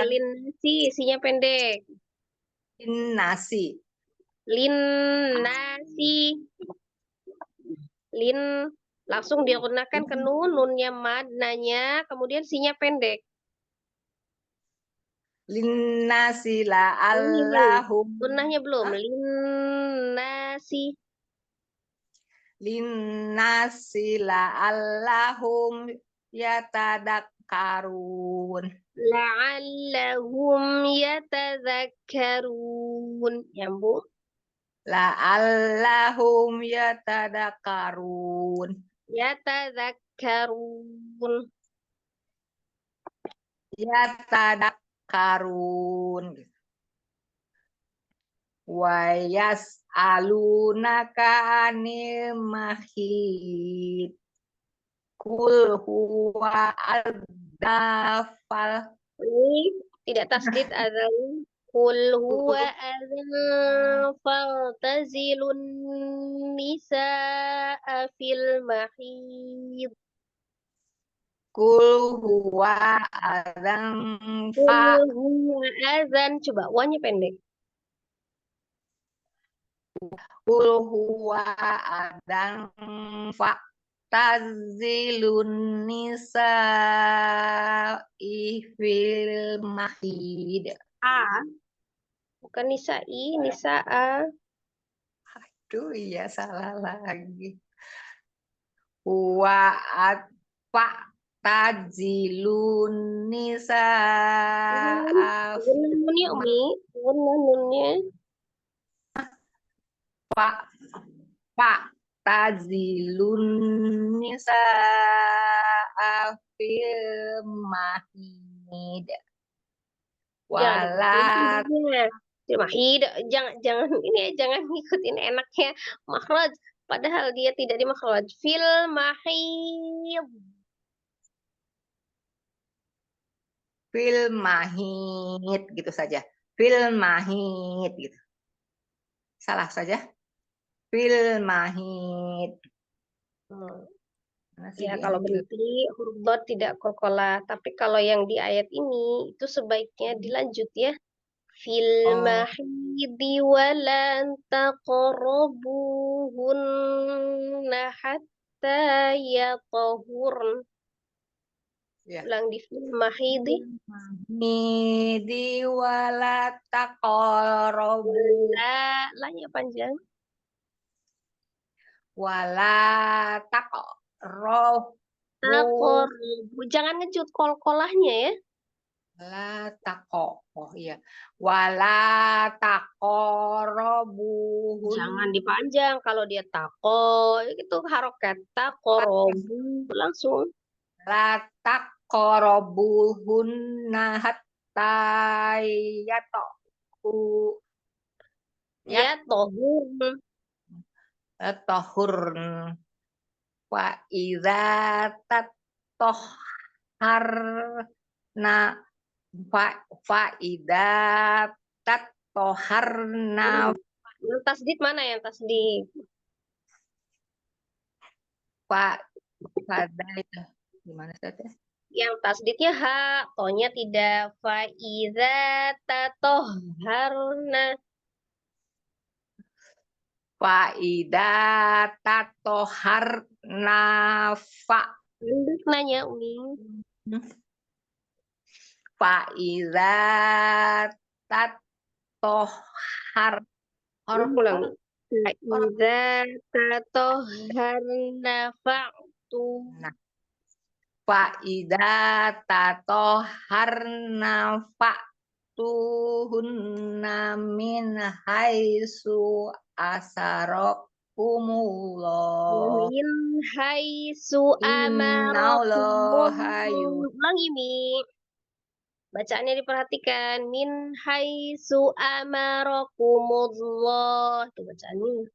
S1: linnasi, isinya pendek.
S7: Linnasi.
S1: Langsung dia gunakan ke nunnya madnanya, kemudian sinya pendek.
S7: Linnasi la'allahum.
S1: Gunnahnya belum. Linnasi linnasi.
S7: Linnasi la'allahum yatadakkarun.
S1: La'allahum yatadzakkarun. Nyambung.
S7: La'allahum yatadakkarun.
S1: Yatadzakkarun.
S7: Yatadakkarun. Wa yas'alunaka 'anil mahid. Kul huwa al-dafal.
S1: Ini tidak tasdid adzan. Qul huwa adzan faltazilun nisaa fil mahid.
S7: Kul huwa adzan
S1: Qul huwa adzan. Coba wanya pendek.
S7: Kul huwa adzan tazilun nisa'i fil mahid.
S1: Bukan nisa'i, nisa'a.
S7: Aduh, iya salah lagi. Wa tazilun nisa'a
S1: Nunnya Umi, nunnya.
S7: tazilun nisa'a fil mahid. Wala
S1: Mahid, jangan ini jangan ngikutin enaknya makhraj padahal dia tidak di makhraj. Fil mahid.
S7: Fil mahid gitu saja. Fil mahid gitu. Salah saja. Fil mahid.
S1: Ya, kalau berhenti huruf dot tidak qalqalah, tapi kalau yang di ayat ini itu sebaiknya dilanjut ya. Fil mahidi walan taqrabuhunna hatta yatahurn.
S7: Ya.
S1: Ulang di fil mahidi.
S7: Mahidi wala taqrabu.
S1: La-nya panjang.
S7: Wala taqrabu.
S1: Taqrabu. Jangan ngecut kolkolahnya ya.
S7: Wala taqo. Oh iya. Wala taqrabu.
S1: Jangan dipanjang. Kalau dia tako, itu harokat taqrabu langsung.
S7: La taqrabuhunna hatta yatahu.
S1: Ya tohur.
S7: Tohurn. Wa idza tatoharna fa idza tatoharna
S1: Yang tasdid mana yang tasdid?
S7: fa pada itu gimana saja?
S1: Yang tasdidnya ha, tonya tidak. Faiza tatoharna.
S7: Fa idza tatoharna fa
S1: Pendek nanya Umi.
S7: fa idza tatohar
S1: Ulang. Faiza tatoharna fa'tu.
S7: fa idza tatoharna fa'tuhunna min haitsu asarakumullah.
S1: Min haitsu amarakumullah. Ulangi Mi. Bacaannya diperhatikan. Min haitsu amarakumullah. Itu bacaannya.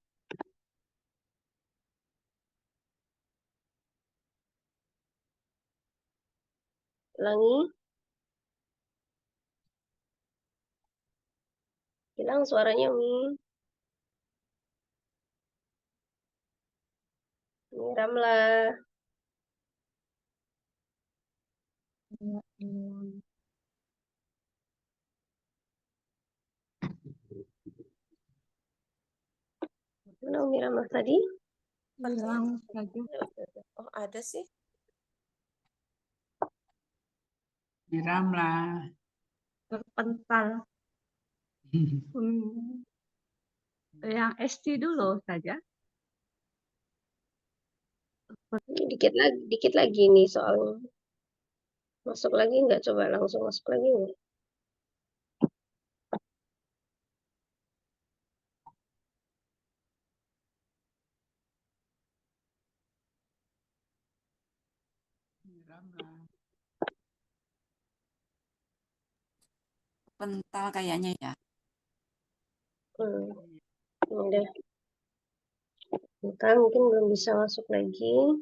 S1: Ulangi. Hilang suaranya Mi. Ramlah. Mana Umi Ramlah tadi?
S6: Hilang.
S8: Oh, ada sih.
S5: Miramlah.
S3: Terpental.
S5: Yang ST dulu saja.
S1: Dikit lagi nih soalnya. Masuk lagi nggak? Coba langsung masuk lagi nggak?
S6: Pental kayaknya ya.
S1: Udah. Bentar, mungkin belum bisa masuk lagi.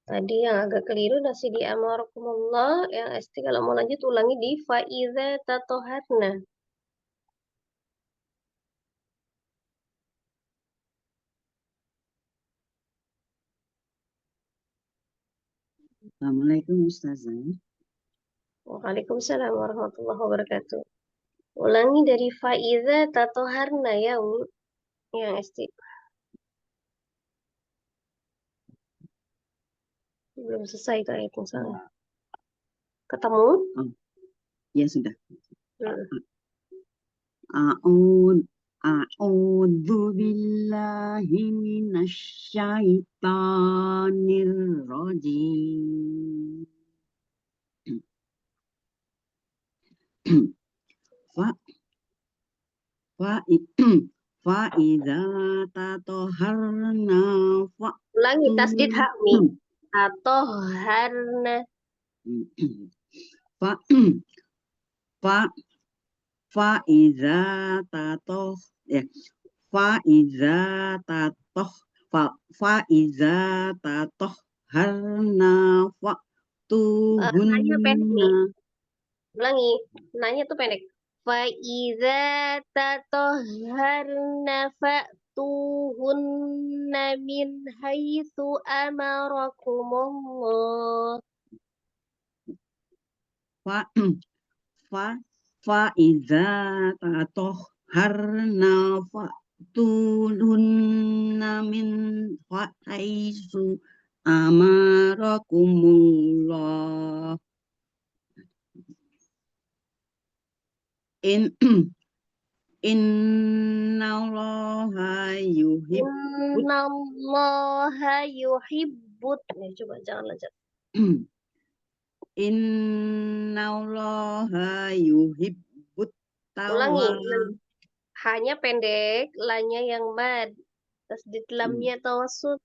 S1: Tadi yang agak keliru nasi di amarakumullah. Yang ST kalau mau lanjut ulangi di faiza tatoharna.
S9: Assalamualaikum Ustazah.
S1: Waalaikumsalam warahmatullahi wabarakatuh. Ulangi dari faiza tatoharna ya, Umi. Yang ST. Belum selesai itu ayat yang salah. Ketemu?
S9: Oh, ya sudah.
S1: Hmm.
S9: A'udzu billahi minasyaitonir rajim. Fa idza tatoharna
S1: Ulangi tasdid hak Mi. Tatoharna.
S9: fa fa fa idza tatoh ya fa idza tatoh fa idza tatoharna
S1: Nanya pendek nih.
S9: tuhunna.
S1: Ulangi. Nanya tuh pendek. Faiza tatoharna fa'tuhunna min haitsu amarakumullah.
S9: fa fa idza tatoharna tuhunna min haitsu amarakumullah. Innallaha
S1: yuhibbut. Coba jangan lanjut.
S9: Innallaha yuhibbut
S1: Ulangi. Hanya pendek, lanya yang mad. Tasdid lamnya tawassut.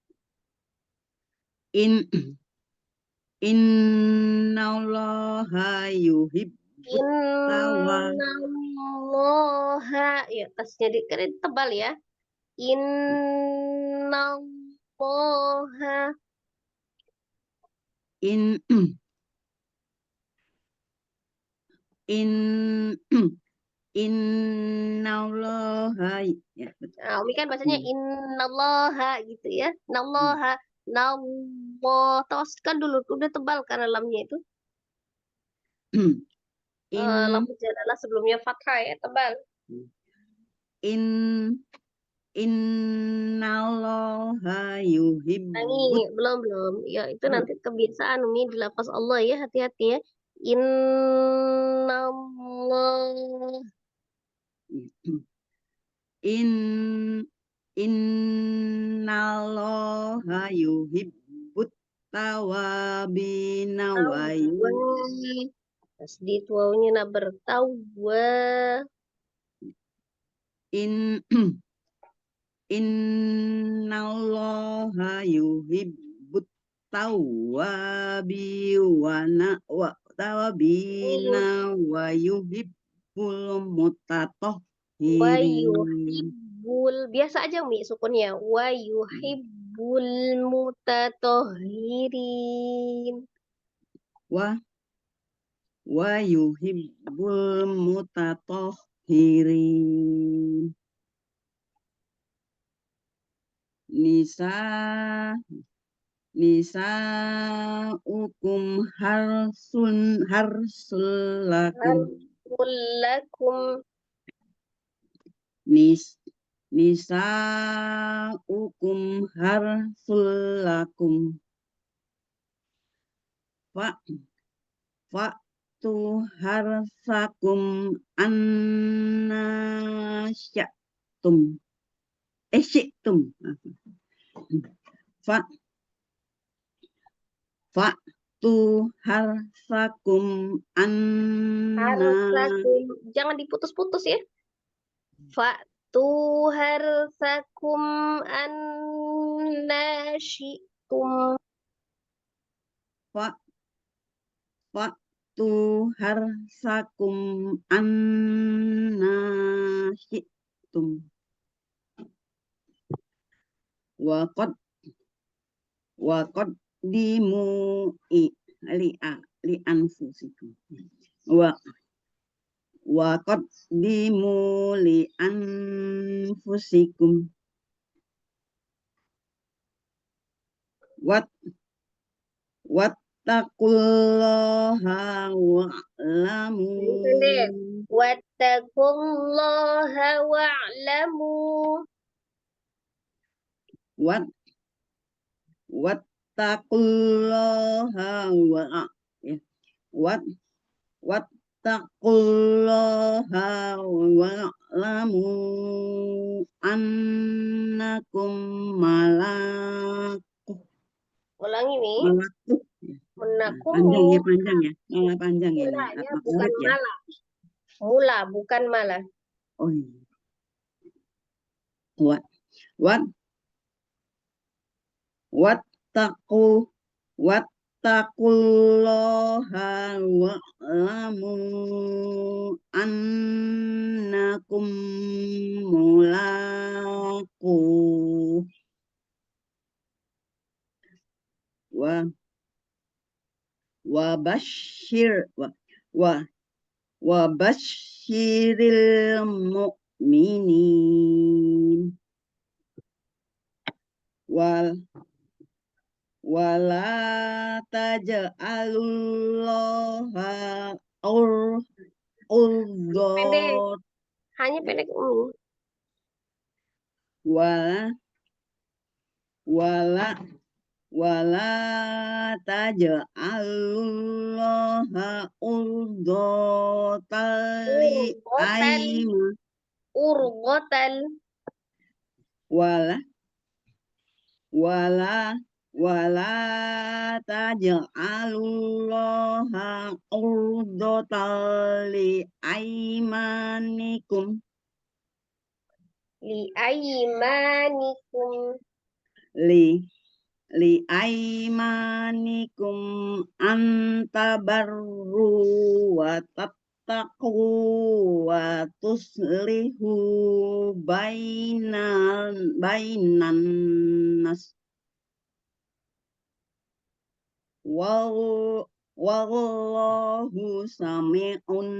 S9: Innallaha yuhibbut
S1: Innallaha. Ya, tasnya kan tebal ya. Innallaha.
S9: Innallaha ya.
S1: Nah, Umi kan bacanya innallaha gitu ya. Nallaha. Nallah. Tawassut dulu. Udah tebal karena lamnya itu. Lampu jalalah sebelumnya fathah ya, tebal.
S9: Innallaha yuhibbut.
S1: Belum. Ya, itu nanti kebiasaan Umi di lafaz Allah ya, hati-hati ya. Innallah.
S9: Innallaha yuhibbut tawabina wa
S1: Tasdid wawunya nak bertawwa.
S9: Innallaha yuhibbut tawabina wa yuhibbul mutatahhirin.
S1: Biasa aja Umi sukunnya. Wa yuhibbul mutatahhirin.
S9: Wa yuhibbul mutatahhirin. Nisaukum harsul lakum. Nisaukum harsul lakum. Fa'tu harsakum annasya. syi'tum. Fa'tu harsakum
S1: Harsakum. Jangan diputus-putus ya. Fa'tu harsakum annasyi'tum.
S9: Fa'tu harsakum annasyi'tum. Wa qaddimu li anfusikum. Wa qaddimu li anfusikum. Wattaqullaha wa'lamu.
S1: Wattaqullaha wa'lamu.
S9: Wattaqullaha wa'lamu annakum malaku.
S1: Ulangi nih.
S9: Malaku.
S1: Menakumu.
S9: Panjang ya. Panjang ya.
S1: Mulanya bukan malah. Mula bukan malah.
S9: Oh iya. Wattaqullaha wa'lamu annakum mulaqu. Wa basyiril mu'minin. Wala taj'alullaha
S1: Pendek. Hanya pendek.
S9: Wala taj'alullaha
S1: Urgotal.
S9: Wala taj'alullaha urdatan li aymanikum. Li aymanikum antabarru wa tattaqu wa tuslihu bainan nas. Wallahu sami'un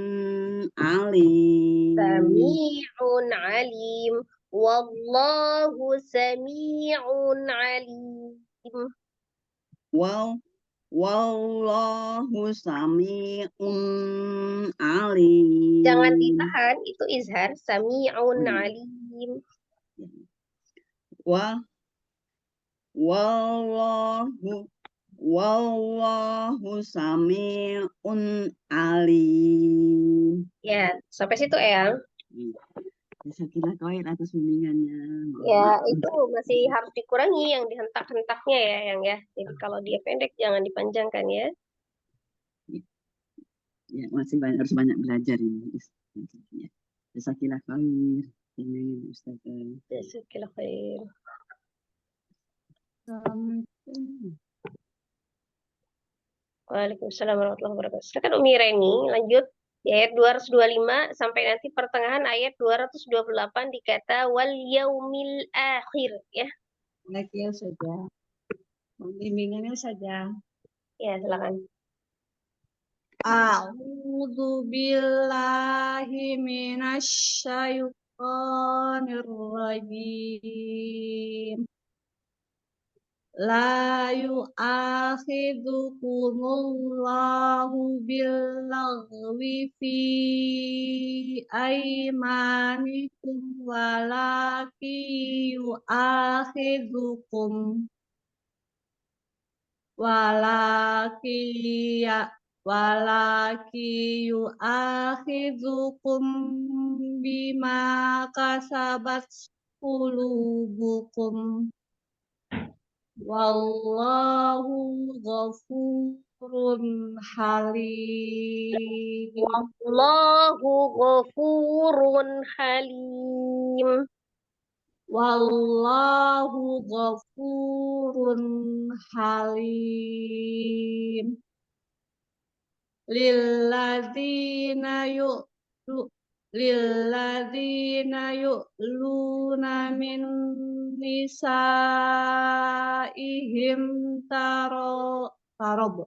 S9: alim.
S1: Sami'un alim. Wallahu sami'un alim.
S9: Wallahu sami'un alim.
S1: Jangan ditahan, itu izhar. Sami'un alim.
S9: Wallahu sami'un alim.
S1: Ya, sampai situ Eyang.
S9: Jazakallah khair atas bimbingannya.
S1: Ya, itu masih harus dikurangi yang dihentak-hentaknya ya, Yang ya. Jadi kalau dia pendek jangan dipanjangkan ya.
S9: Ya, masih harus banyak belajar ini. Jazakallah khair. Ustazah.
S1: Jazakallah khair. Waalaikumsalam warahmatullahi wabarakatuh. Silakan Umi Reni, lanjut. Di ayat 225 sampai nanti pertengahan ayat 228 di kata wal yaumil akhir ya.
S5: Lagi ya saja. Bimbingannya saja.
S1: Ya, silakan.
S5: A'udzu billahi minasy syaithanir rajim. La yu'akhidhukumullahu billaghwi fi aymanikum walakin
S3: walaki yu'akhidzukum bima kasabat qulubukum wallahu ghafurun halim.
S1: Wallahu ghafurun halim.
S3: Wallahu ghafurun halim. Lilladzina yu'luna min nisaihim tarob ya.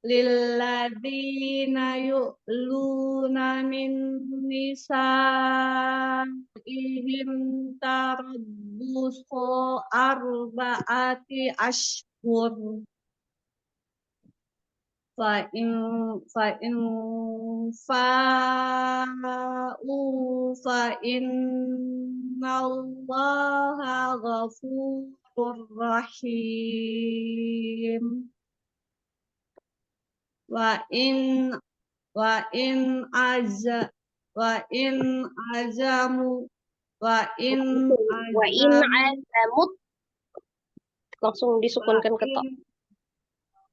S3: Lilladzina yu'luna min nisaihim tarabbusu arba'ati ashhur fa'in fa'u fa'innallaha ghafurur rahim. Wa in azamut
S1: langsung disukunkan ke to.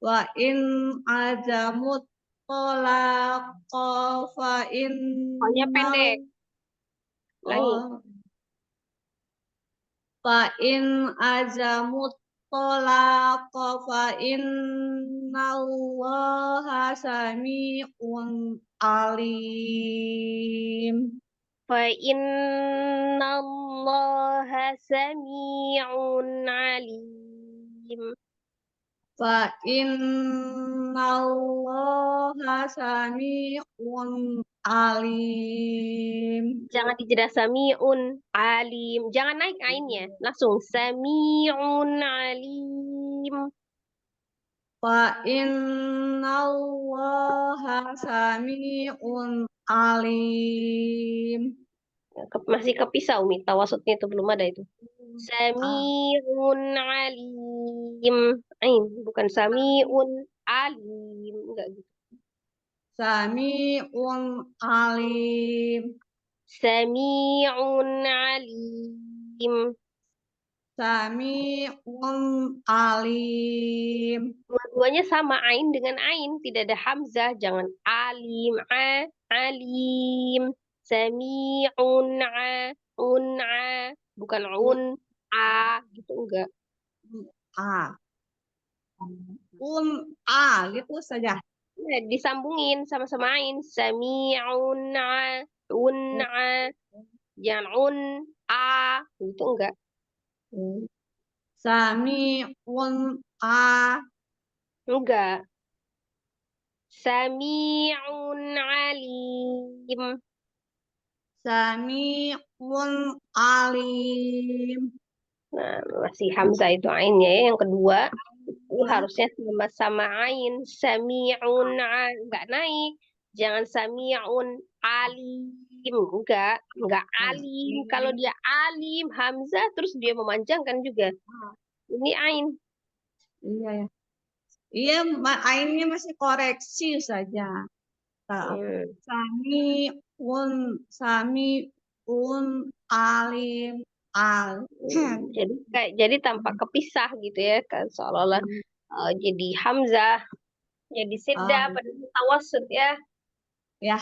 S3: Wa in azamut talaqa fa in
S1: Hanya pendek. Lagi.
S3: Fa in azamut talaqa fa innallaha sami'un alim.
S1: Fa innallaha sami'un alim.
S3: Fa innallaha sami'un alim.
S1: Jangan dijeda sami'un alim. Jangan naik ainnya. Langsung sami'un alim.
S3: Fa innallaha sami'un alim.
S1: Masih kepisah Umi. Tawasutnya itu belum ada itu. Sami'un alim. Ain, bukan sami'un alim. Enggak gitu.
S3: Sami'un alim.
S1: Sami'un alim.
S3: Sami'un alim.
S1: Dua-duanya sama ain dengan ain, tidak ada hamzah, jangan alim, alim. Sami'un bukan gitu enggak.
S3: Gitu saja.
S1: Ya, disambungin sama-sama ain. Sami'un jangan gitu enggak.
S3: Sami'un
S1: Enggak. Sami'un alim.
S3: Sami'un alim.
S1: Nah, masih hamzah itu ainnya ya. Yang kedua, harusnya sama-sama ain. Sami'un enggak naik. Jangan sami'un alim. Enggak alim. Kalau dia alim, hamzah terus dia memanjangkan juga. Ini ain.
S3: Iya ya. Iya, ainnya masih koreksi saja. Sami'un alim
S1: Jadi tampak kepisah gitu ya, kan seolah-olah jadi hamzah, jadi sidda pada tawasud ya.
S3: Ya.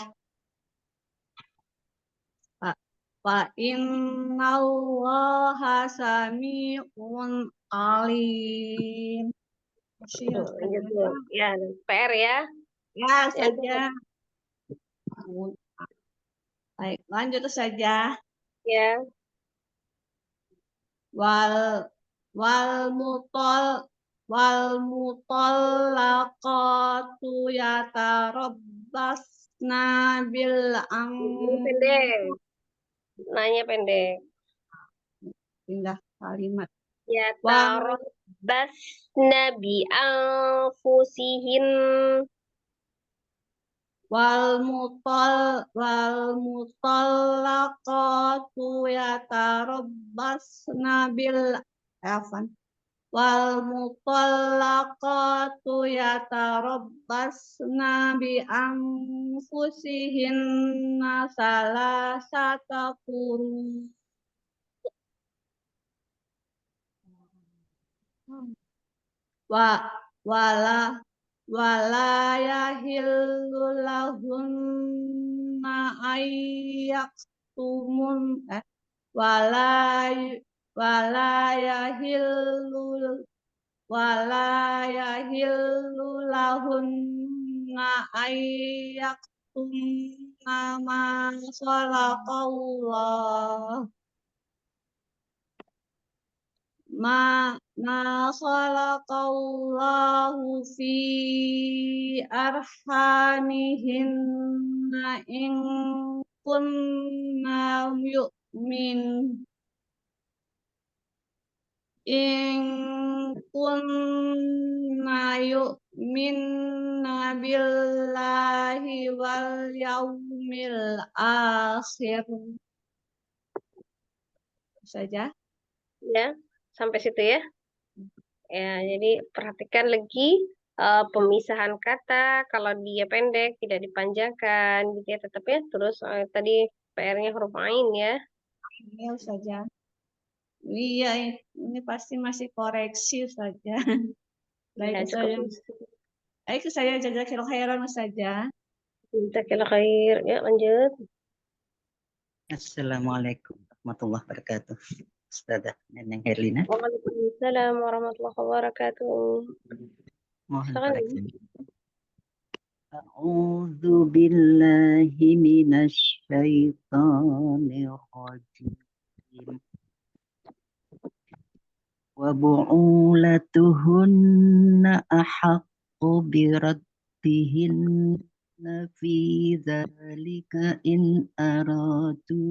S3: Fa innallaha sami'un alim.
S1: Ya, PR ya.
S3: Ya saja. Baik, lanjut saja.
S1: Ya.
S3: Wal mutallaqatu yatarabbasna bil
S1: Pendek. Nanya pendek.
S3: Pindah kalimat.
S1: Yatarabbasna bi anfusihin.
S3: Wal mutallaqatu yatarabbasna bil wal mutallaqatu yatarabbasna bi anfusihinna salasata quru wala yahillu lahunna ayyaktumun wala yahillu lahunna ayyaktumna ma khalaqallah ma khalaqallahu fi arhamihinna in kunna yu'minna billahi wal yaumil akhir. Saja.
S1: Ya, sampai situ ya. Ya, jadi perhatikan lagi pemisahan kata. Kalau dia pendek tidak dipanjangkan, gitu ya tetap ya. Terus tadi PR-nya huruf ain ya.
S3: Ini saja. Iya, ini pasti masih koreksi saja.
S1: Ya,
S3: Baik
S1: cukup.
S3: saya jazakallahu khairan saja.
S1: Jazakallahu khair. Ya, lanjut.
S4: Assalamualaikum warahmatullahi wabarakatuh. Ustazah Neneng Herlina.
S1: Waalaikumsalam warahmatullahi wabarakatuh.
S4: Mohon
S1: Silakan.
S4: koreksi. A'udzu billahi minasy syaithanir rajim. Wa bu'ulatuhunna ahaqqu biraddihinna fi dzalika in aradu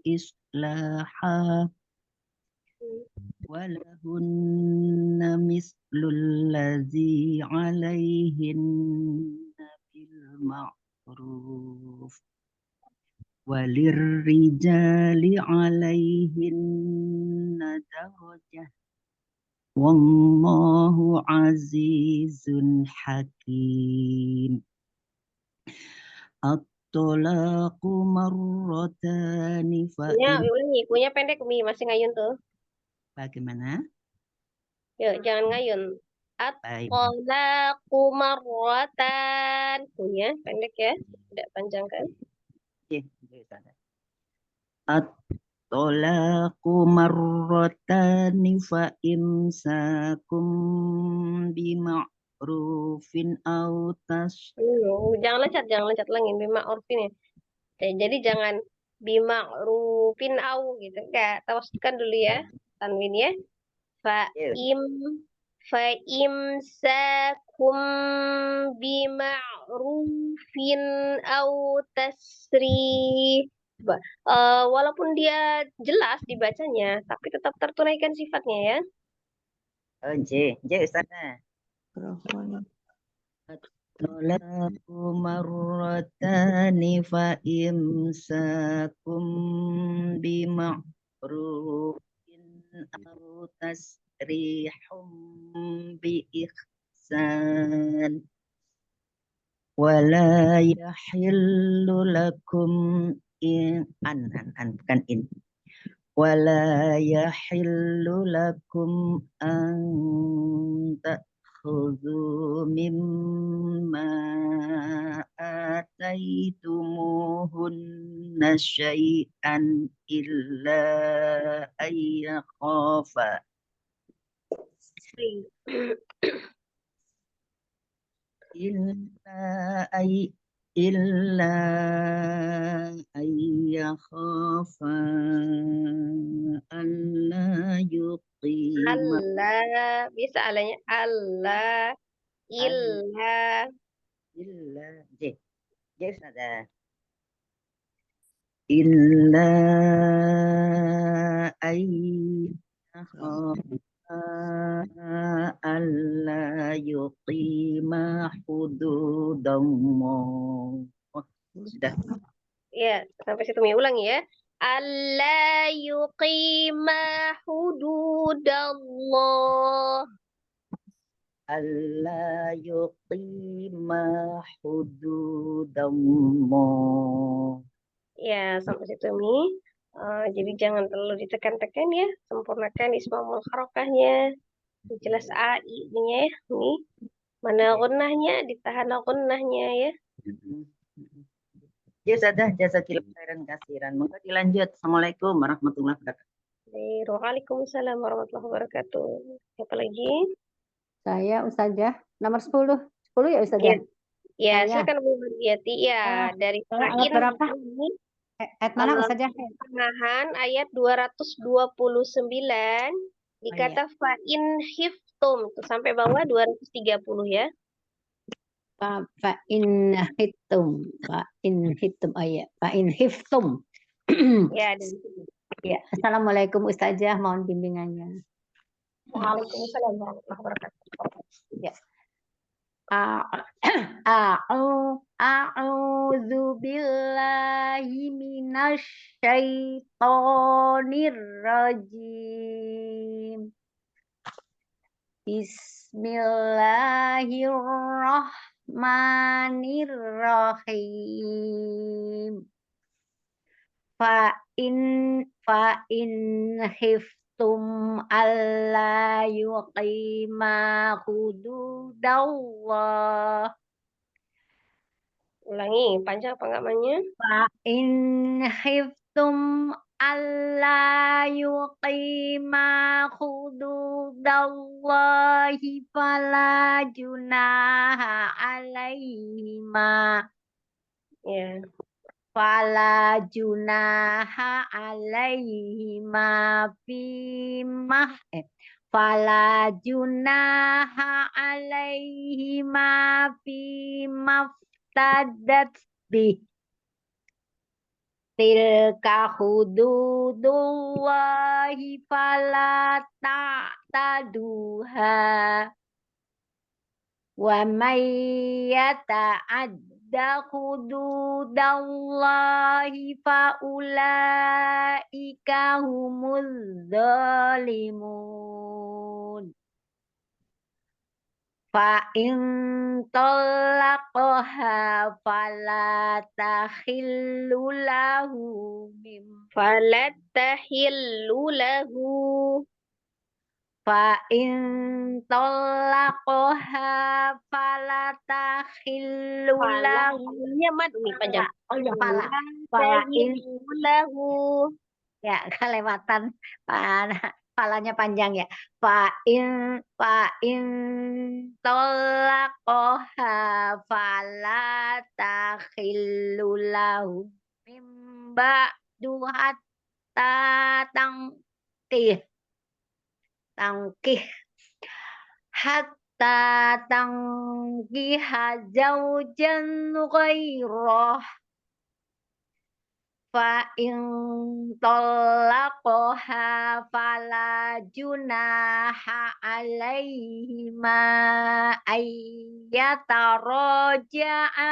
S4: islaha walahunna mislul ladzi 'alaihinna bil ma'ruf walirrijali 'alaihinna darajah wallahu azizun hakim. At-talaqu marratani fa
S1: Ya, ulangi. Punya pendek Umi, masih ngayun tuh.
S4: bagaimana?
S1: Yuk, jangan ngayun.
S4: Baik.
S1: At-talaqu marratan. Punya pendek ya, tidak panjang kan?
S4: At-talaqu marratani fa imsakum bima'rufin aw
S1: Jangan loncat lagi bima urfin ya. Jadi jangan bima rufin au gitu. Enggak, tawaskan dulu ya. Tanwin ya. Fa imsakum bima'rufin au tasri. Walaupun dia jelas dibacanya, tapi tetap tertunaikan sifatnya ya.
S4: Oh, J Ustazah. At-talaqu marratani fa imsakum bima'rufin aw tasrihum bi ihsan wala yahillu lakum bukan in wala yahillu lakum an ta'khudhu mimma ataitumuhunna syai'an illa ayyakhafa illa ayyakhafa alla yuqima
S1: Allah, bisa alanya Allah, illa
S4: J Ustazah. Illa ayyakhafa alla yuqima hududallah. Sudah.
S1: Ya, sampai situ ulangi ya. Alla yuqima hudud hududallah.
S4: Alla yuqima hududallah.
S1: Ya, sampai situ Mi. Jadi jangan terlalu ditekan-tekan ya. Sempurnakan ismamul harokahnya. Jelas AI-nya ya. Mi. Mana gunnahnya, ditahan gunnahnya ya.
S4: Ya sudah, jazakillah khairan kasiran. Maka dilanjut. Assalamualaikum warahmatullahi wabarakatuh.
S1: Waalaikumsalam warahmatullahi wabarakatuh. Siapa lagi?
S10: Saya Ustazah nomor 10. 10 ya Ustazah?
S1: Ya,
S10: Saya.
S1: silakan Bu Mardiati. Ya, dari
S10: Ayat berapa? Ayat mana Ustazah?
S1: Pertengahan ayat 229 dikata fa'in hiftum tuh sampai bawah 230 ya.
S10: Fa'in hittum. Fa'in hittum ayat. Fa'in hiftum.
S1: Ya, dari situ.
S10: Ya, Assalamualaikum Ustazah, mohon bimbingannya.
S1: Waalaikumsalam warahmatullahi wabarakatuh.
S10: Ya. A'udzu billahi minasy syaithanir rajim. Bismillahirrahmanirrahim. Fa'in khiftum alla yuqima hududallah.
S1: Ulangi, panjang pengamannya.
S10: Fa'in khiftum alla yuqima hududallahi fala junaha alaihima.
S1: Ya.
S10: Fala junaha alaihima fima fala junaha alaihima fima tadat bi tilka hududullahi fala ta'taduha wa may yata'adda hududallahi fa ulaika humuz zalimun. Fa in talaqaha fala tahillu lahu min
S1: Fala tahillu lahu.
S10: fa in talaqaha fala tahillu lahu.
S1: Falanya mad umi panjang.
S10: Oh ya fala. Fala in
S1: lahu.
S10: Ya, kelewatan palanya panjang ya. Fa in talaqaha fala takhillu lahu mim ba'du hatta tangkih hatta tangkiha zawjan ghairah. Fa in talaqaha fala junaha alaihima ayyataraja'a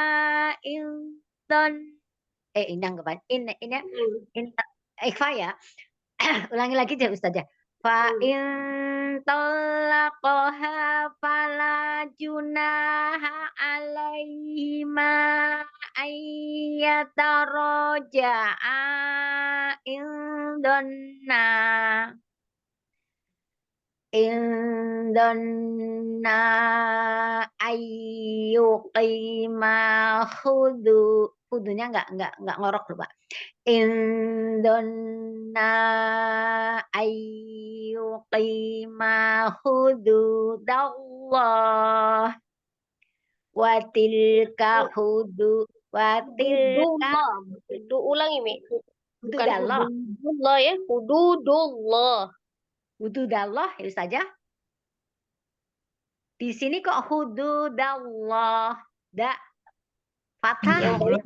S10: indan inang kapan in ikhfa ya. Ulangi lagi aja Ustazah. Fa in talaqaha fala junaha alaihima ayyataraja'a indonna ayyuqima hudunya enggak ngorok lupa. Indonna ayyuqima hududallah wa tilka
S1: Ulangi Mi. Bukan
S10: hududallah.
S1: hududullah ya, hududullah.
S10: Hududallah ya saja. Di sini kok hududallah. Fathah.
S1: Yang bawah.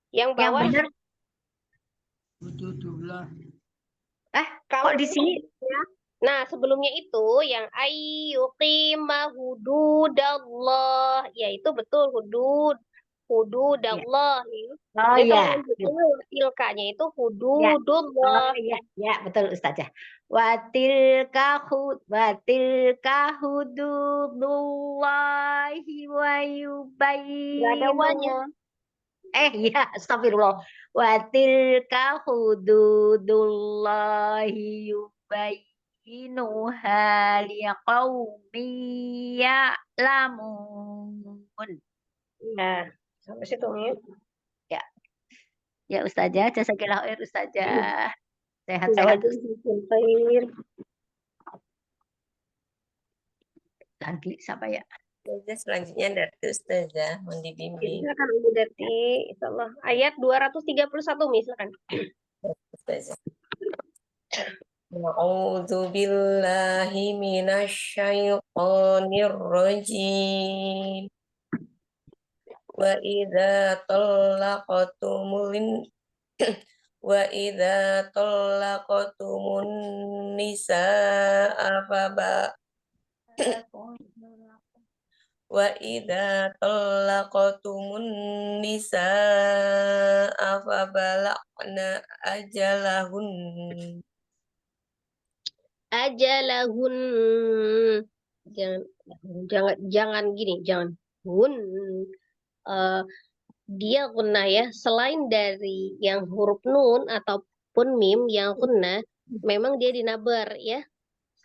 S10: Yang benar.
S5: Hududullah.
S1: Kalau
S10: kok di sini
S1: ya. Nah, sebelumnya itu yang ayyuqima hududallah, yaitu betul hudud. hududallah.
S10: Oh
S1: Dia kalau
S10: ya.
S1: lanjutannya tilkanya itu
S10: Ya.
S1: hududullah.
S10: Oh ya, betul Ustazah. Watilka hududullahi wa
S1: Nggak ada wanya.
S10: yubayyinu. Ya, astagfirullah. Watilka hududullahi yubayyinuha liqaumin ya'lamun.
S1: Nah, sampai situ ya.
S10: Ya. Ya Ustazah, jazakillah khair Ustazah.
S1: Ya,
S10: Sehat-sehat
S1: khair.
S10: lagi siapa ya?
S8: Ustazah, selanjutnya dari Ustazah, mohon dibimbing.
S1: Silakan Ibu Dati, insyaallah. Ayat 231 misalkan.
S8: Ustazah. A'udzu billahi minasyaitonir rajim. Wa idza talaqtumul wa idza talaqtumun nisaa wa idza talaqtumun nisaa fabalagna ajalahun
S1: Ajalahun. Jangan gini, jangan hun. Dia gunnah ya, selain dari yang huruf nun ataupun mim yang gunnah, memang dia dinabar ya.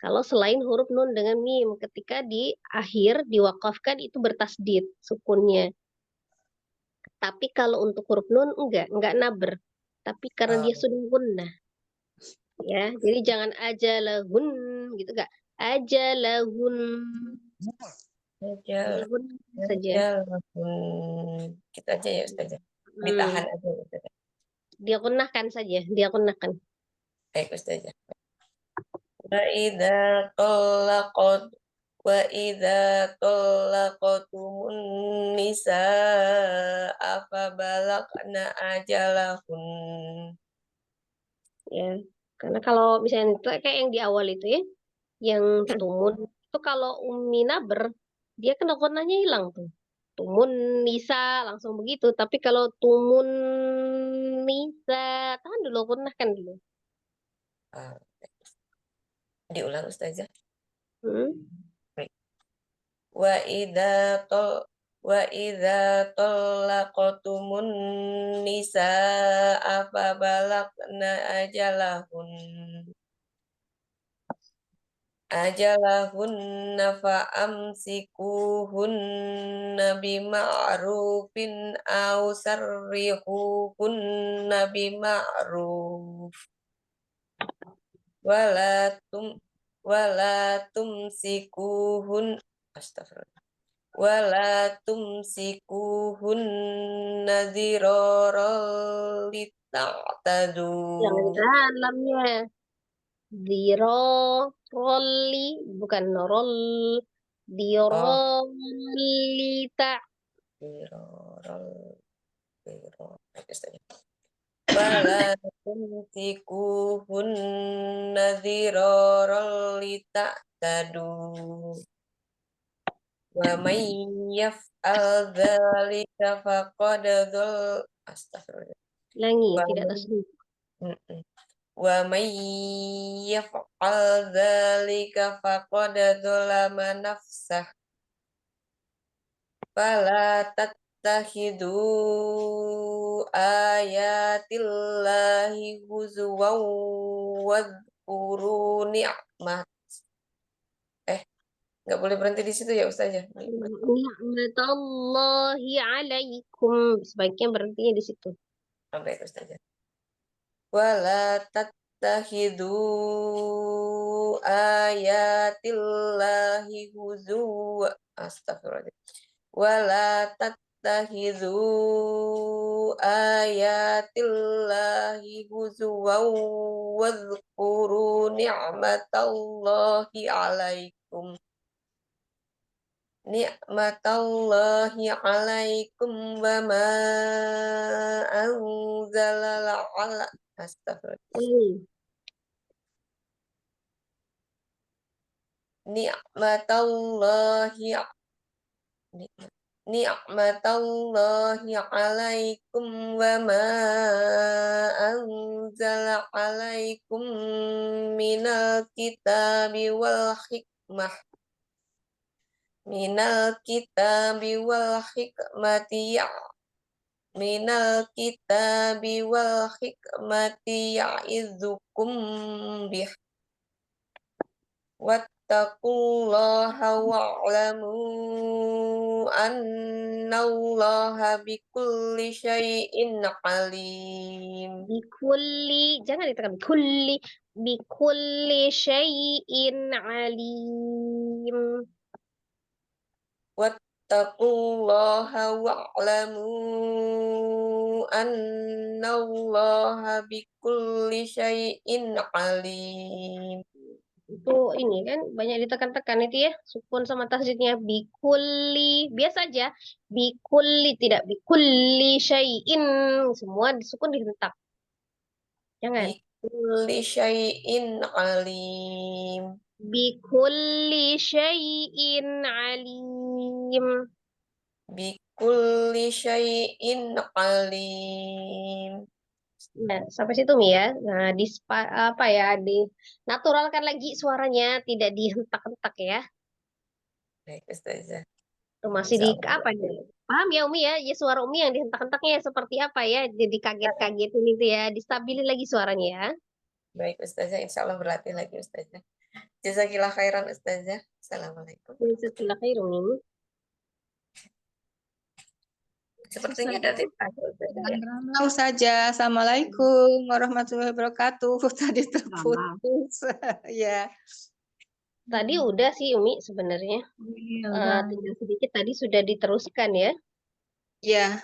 S1: Kalau selain huruf nun dengan mim, ketika di akhir diwakafkan itu bertasdid sukunnya. Tapi kalau untuk huruf nun enggak naber. Tapi karena dia sudah gunnah. Ya, jadi jangan ajalahun gitu enggak. Ajalahun. Ajalahun saja.
S8: Kita aja ya Ustazah. Ditahan aja Ustazah.
S1: Dia gunnahkan saja, dia gunnahkan.
S8: Baik Ustazah. Wa idza talaqtumun nisaa fabalagna ajalahun.
S1: Ya, karena kalau misalnya itu kayak yang di awal itu ya, yang tumun itu kalau umi naber dia kena konanya hilang tuh. Tumun nisa langsung begitu, tapi kalau tumun nisa tahan dulu, konahkan dulu.
S8: Diulang Ustazah.
S1: Baik.
S8: Wa idza talaqtumun nisaa fabalagna ajalahunna fa'amsikuhunna bima'rufin aw sarrihuhunna bima'ruf wala tumsikuhun astagfirullah wala tumsikuhunna dziraral lita'tadu.
S1: Yang dalamnya roli bukan rol, dirolita.
S8: Wala tumsikuhunna dziraral lita'tadu. Wa may yaf'al dzalika faqad dhal astagfirullah.
S1: Langi, tidak tasbih.
S8: Wa may yaf'al dzalika faqad dzalama nafsah. Fala tattakhidu ayatillahi huzwan wadhkuru ni'mat. Nggak boleh berhenti di situ ya Ustazah.
S1: Ni'matallahi alaikum. Sebaiknya berhentinya di situ.
S8: Baik Ustazah. Wala tattakhidu ayatillahi huzwa. Astagfirullah. Wala tattakhidu ayatillahi huzwan wadhkuru ni'matallahi alaikum. Ni'matallahi alaikum wa ma anzala ala astagfirullah. ni'matallahi 'alaikum wa ma anzala 'alaikum minal kitabi wal hikmah minal kitabi wal hikmati ya'idzukum bih wattaqullaha wa'lamu annallaha bikulli syai'in alim.
S1: Bikulli, jangan ditekan bikulli syai'in alim.
S8: Wattaqullaha wa'lamu annallaha bikulli syai'in alim.
S1: Itu ini kan banyak ditekan-tekan itu ya, sukun sama tasdidnya bikulli. Biasa aja bikulli, tidak bikulli syai'in, semua disukun dihentak. Jangan
S8: Bikulli syai'in alim.
S1: bikulli syai'in alim.
S8: Bikulli syai'in alim.
S1: Nah, sampai situ Mi ya. Nah, dinaturalkan lagi suaranya, tidak dihentak-hentak ya.
S8: Baik, Ustazah.
S1: Itu masih di
S8: Insyaallah.
S1: apa nih? Paham ya Umi ya? Ya suara Umi yang dihentak-hentaknya seperti apa ya? Jadi kaget-kagetin itu ya, distabilin lagi suaranya ya.
S8: Baik, Ustazah. Insyaallah berlatih lagi, Ustazah. Jazakillah khairan, Ustazah. Assalamualaikum.
S1: Jazakallah khairan Umi.
S8: Sepertinya ada
S7: Mau saja. Assalamualaikum warahmatullahi wabarakatuh. Tadi terputus. Ya.
S1: Tadi udah sih Umi sebenarnya. Tinggal sedikit tadi sudah diteruskan ya.
S7: Ya.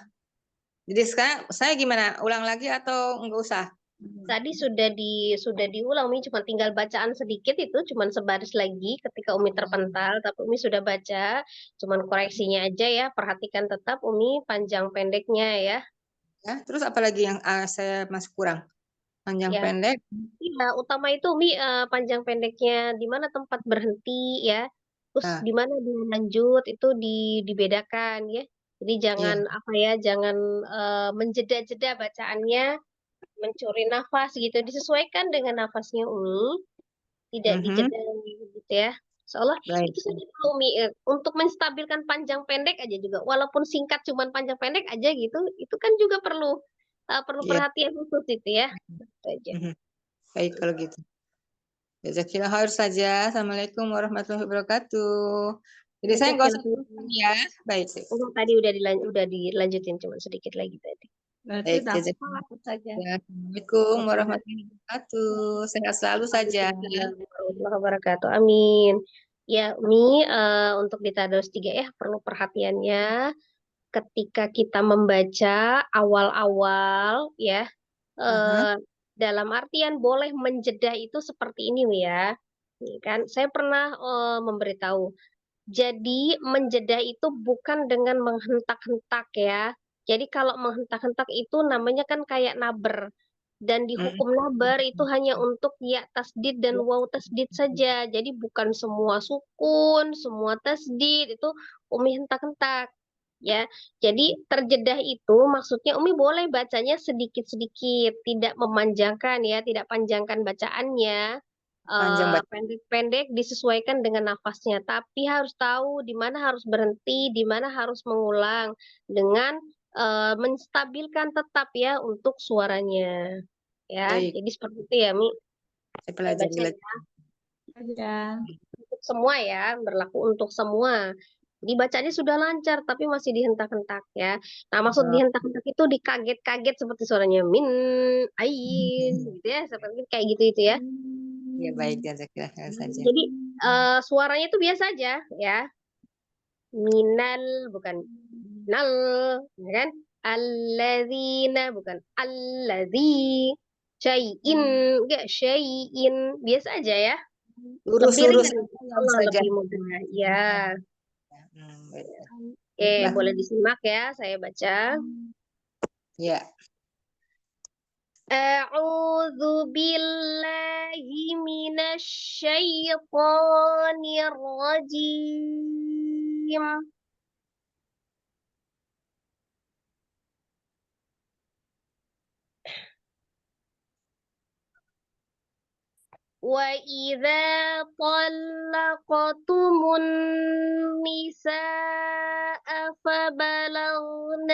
S7: Jadi sekarang saya gimana? Ulang lagi atau enggak usah?
S1: Tadi sudah diulang Umi, cuma tinggal bacaan sedikit itu, cuma sebaris lagi ketika Umi terpental, tapi Umi sudah baca, cuma koreksinya aja ya, perhatikan tetap Umi panjang pendeknya ya.
S7: Ya, terus apa lagi yang saya masih kurang? Panjang
S1: Ya.
S7: pendek.
S1: Iya, utama itu Umi panjang pendeknya, di mana tempat berhenti ya, terus di mana dia lanjut itu dibedakan ya. Jadi jangan apa ya, jangan menjeda-jeda bacaannya, mencuri nafas gitu, disesuaikan dengan nafasnya Umi, tidak dijeda gitu ya. Seolah itu saja dulu Umi, untuk menstabilkan panjang pendek aja juga, walaupun singkat cuman panjang pendek aja gitu, itu kan juga perlu perhatian khusus itu ya. Itu aja.
S7: Baik kalau gitu. Jazakillah khair saja. Assalamualaikum warahmatullahi wabarakatuh. Jadi saya nggak usah ya. Baik.
S1: Tadi udah dilanjutin cuma sedikit lagi tadi.
S7: Baik, Assalamualaikum warahmatullahi wabarakatuh. Sehat selalu saja.
S1: Warahmatullahi wabarakatuh. Amin. Ya, Umi, untuk di Tadarus 3 ya perlu perhatiannya ketika kita membaca awal-awal ya. Dalam artian boleh menjeda itu seperti ini ya. Kan saya pernah memberitahu. Jadi menjeda itu bukan dengan menghentak-hentak ya. Jadi kalau menghentak-hentak itu namanya kan kayak naber. Dan di hukum nabar itu hanya untuk ya tasdid dan waw tasdid saja. Jadi bukan semua sukun, semua tasdid itu Umi hentak-hentak. Ya, jadi terjedah itu maksudnya Umi boleh bacanya sedikit-sedikit, tidak memanjangkan ya, tidak panjangkan bacaannya, pendek-pendek disesuaikan dengan nafasnya. Tapi harus tahu di mana harus berhenti, di mana harus mengulang dengan menstabilkan tetap ya untuk suaranya. Ya, jadi seperti itu ya, Mi.
S7: Saya pelajari lagi.
S1: Untuk semua ya, berlaku untuk semua. Jadi bacanya sudah lancar, tapi masih dihentak-hentak ya. Nah, maksud dihentak-hentak itu dikaget-kaget seperti suaranya min, ain, gitu ya, seperti kayak gitu itu ya.
S7: Ya baik, jazakillah khair saja.
S1: Jadi suaranya itu biasa aja ya. Minal bukan nal, ya kan? Alladzina bukan alladzi. Syai'in, enggak syai'in, biasa aja ya.
S7: Lurus-lurus
S1: lebih mudah ya. Oke, boleh disimak ya, saya baca.
S7: Ya.
S1: A'udzu billahi minasyaitonir rajim. وإذا طلقتم النساء فبلغن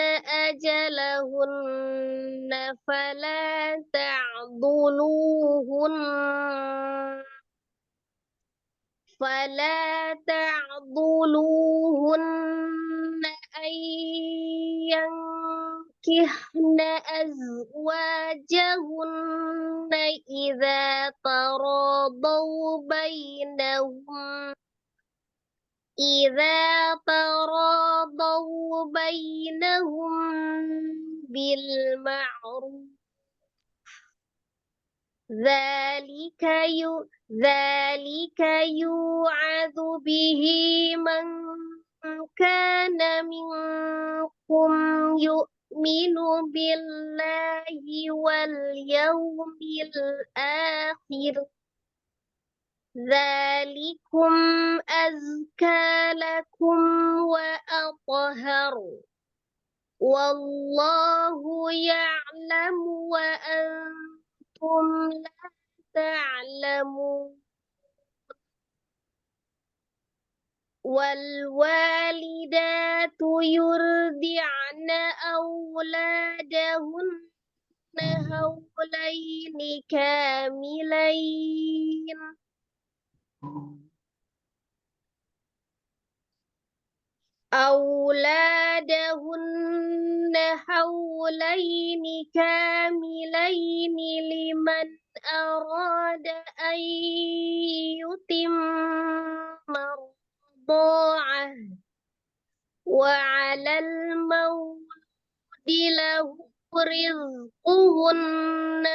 S1: أجلهن فلا تعضلوهن أن ينكحن أزواجهن إذا تراضوا بينهم بالمعروف ذلك يوعظ به من كان منكم يؤمن بالله واليوم الآخر ذلكم أزكى لكم وأطهر والله يعلم وأنتم لا تعلمون والوالدات يرضعن أولادهن حولين كاملين لمن أراد أن يتم الرضاعة وعلى المولود له رزقهن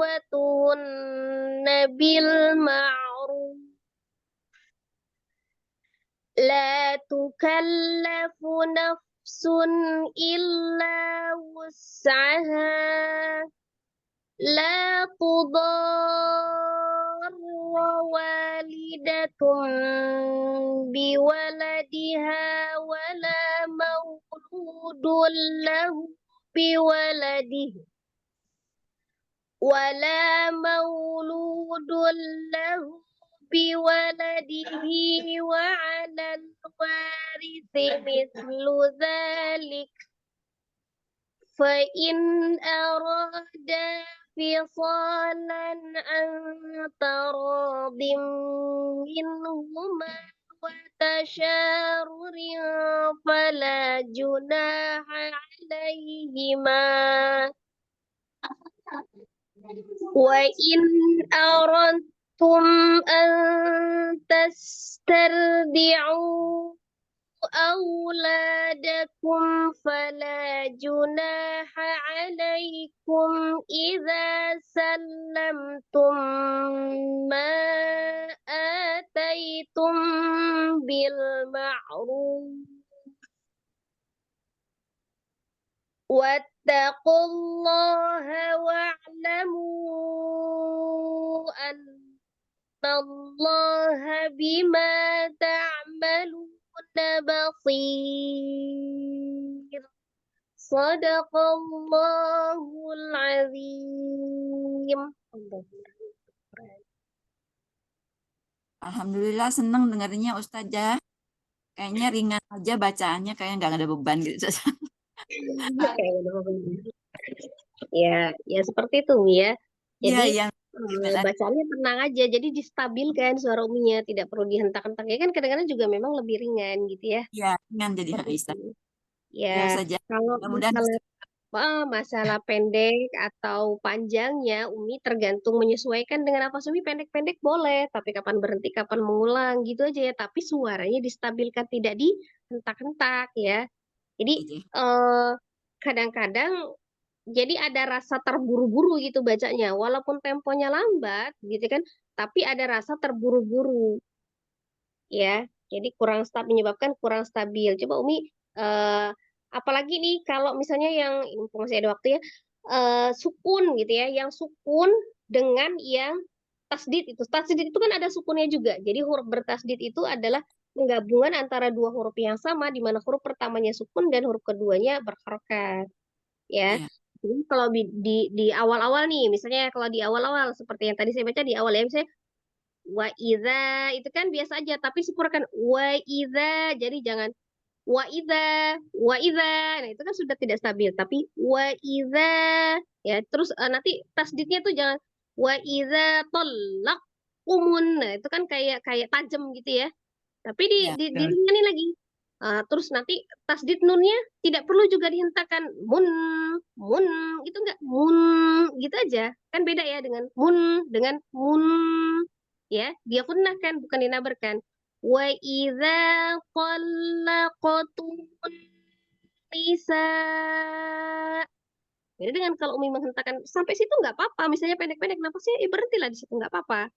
S1: وكسوتهن بالمعروف لا تكلف نفس إلا وسعها لا تضار والدة بولدها ولا مولود له بولده وعلى الوارث مثل ذلك فإن أرادا فصالا عن تراض منهما وتشاور فلا جناح عليهما وإن أردتم أن تسترضعوا أولادكم فلا جناح عليكم إذا سلمتم ما آتيتم بالمعروف واتقوا الله واعلموا أن الله بما تعملون بصير صدق الله العظيم.
S6: Alhamdulillah senang dengarnya Ustazah. Kayaknya ringan aja bacaannya, kayak nggak ada beban gitu.
S1: Ya seperti itu ya. Jadi
S6: Iya,
S1: bacaannya tenang aja, jadi distabilkan suara uminya, tidak perlu dihentak-hentak ya kan, kadang-kadang juga memang lebih ringan gitu ya.
S6: Iya, ringan jadi Ustaz.
S1: Ya,
S6: saja.
S1: kalau masalah pendek atau panjangnya, Umi tergantung menyesuaikan dengan nafas Umi, pendek-pendek boleh, tapi kapan berhenti, kapan mengulang gitu aja ya. Tapi suaranya distabilkan, tidak dihentak-hentak ya. Jadi kadang-kadang jadi ada rasa terburu-buru gitu bacanya, walaupun temponya lambat gitu kan, tapi ada rasa terburu-buru ya. Jadi menyebabkan kurang stabil. Coba Umi apalagi nih kalau misalnya yang masih ada waktu ya, sukun gitu ya, yang sukun dengan yang tasdid itu. Tasdid itu kan ada sukunnya juga. Jadi huruf bertasdid itu adalah penggabungan antara dua huruf yang sama, di mana huruf pertamanya sukun dan huruf keduanya berharokat. Ya. Jadi kalau di awal-awal nih, misalnya kalau di awal-awal seperti yang tadi saya baca di awal ya, misalnya wa idza itu kan biasa aja, tapi sempurnakan wa idza, jadi jangan wa idza. Nah, itu kan sudah tidak stabil, tapi wa idza ya, terus nanti tasdidnya tuh jangan wa idza talaqtumun. Nah, itu kan kayak kayak tajam gitu ya. Tapi
S6: Ya.
S1: diringani lagi. Terus nanti tasdid nunnya tidak perlu juga dihentakkan mun gitu enggak mun gitu aja, kan beda ya dengan mun ya, dia gunakan bukan dinabarkan. Wa idza talaqtumun nisa. Beda dengan kalau Umi menghentakkan sampai situ nggak apa-apa, misalnya pendek-pendek nafasnya, berhentilah di situ nggak apa-apa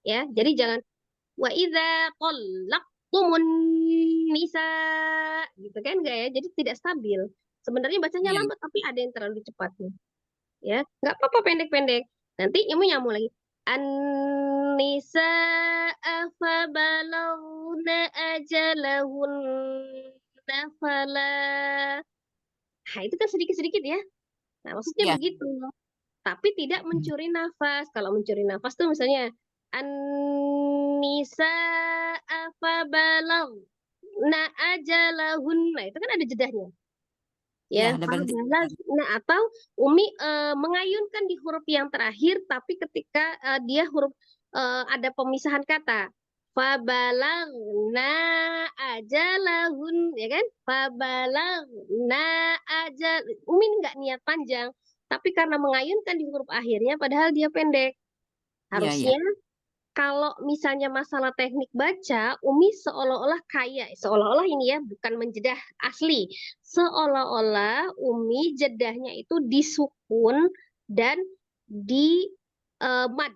S1: ya. Jadi jangan wa idza talaqtumun nisa gitu kan, enggak ya, jadi tidak stabil. Sebenarnya bacanya
S6: Iya.
S1: lambat tapi ada yang terlalu cepat nih ya, nggak apa-apa pendek-pendek, nanti Ibu nyambung lagi an-nisa fabalagna ajalahunna fala. Nah, itu kan sedikit-sedikit ya. Nah, maksudnya
S6: Iya.
S1: begitu. Tapi tidak mencuri nafas. Kalau mencuri nafas tuh misalnya an-nisa fabalagna ajalahun. Nah, itu kan ada jedahnya.
S6: Iya,
S1: Ya,
S6: ada berhenti.
S1: fabalagna atau Umi mengayunkan di huruf yang terakhir, tapi ketika dia huruf ada pemisahan kata. Fabalagna ajalahun, ya kan? Fabalagna ajal. Umi nggak niat panjang, tapi karena mengayunkan di huruf akhirnya, padahal dia pendek.
S6: Iya, iya.
S1: Harusnya kalau misalnya masalah teknik baca, Umi seolah-olah seolah-olah ini ya, bukan menjedah asli. Seolah-olah Umi jedahnya itu disukun dan di mad.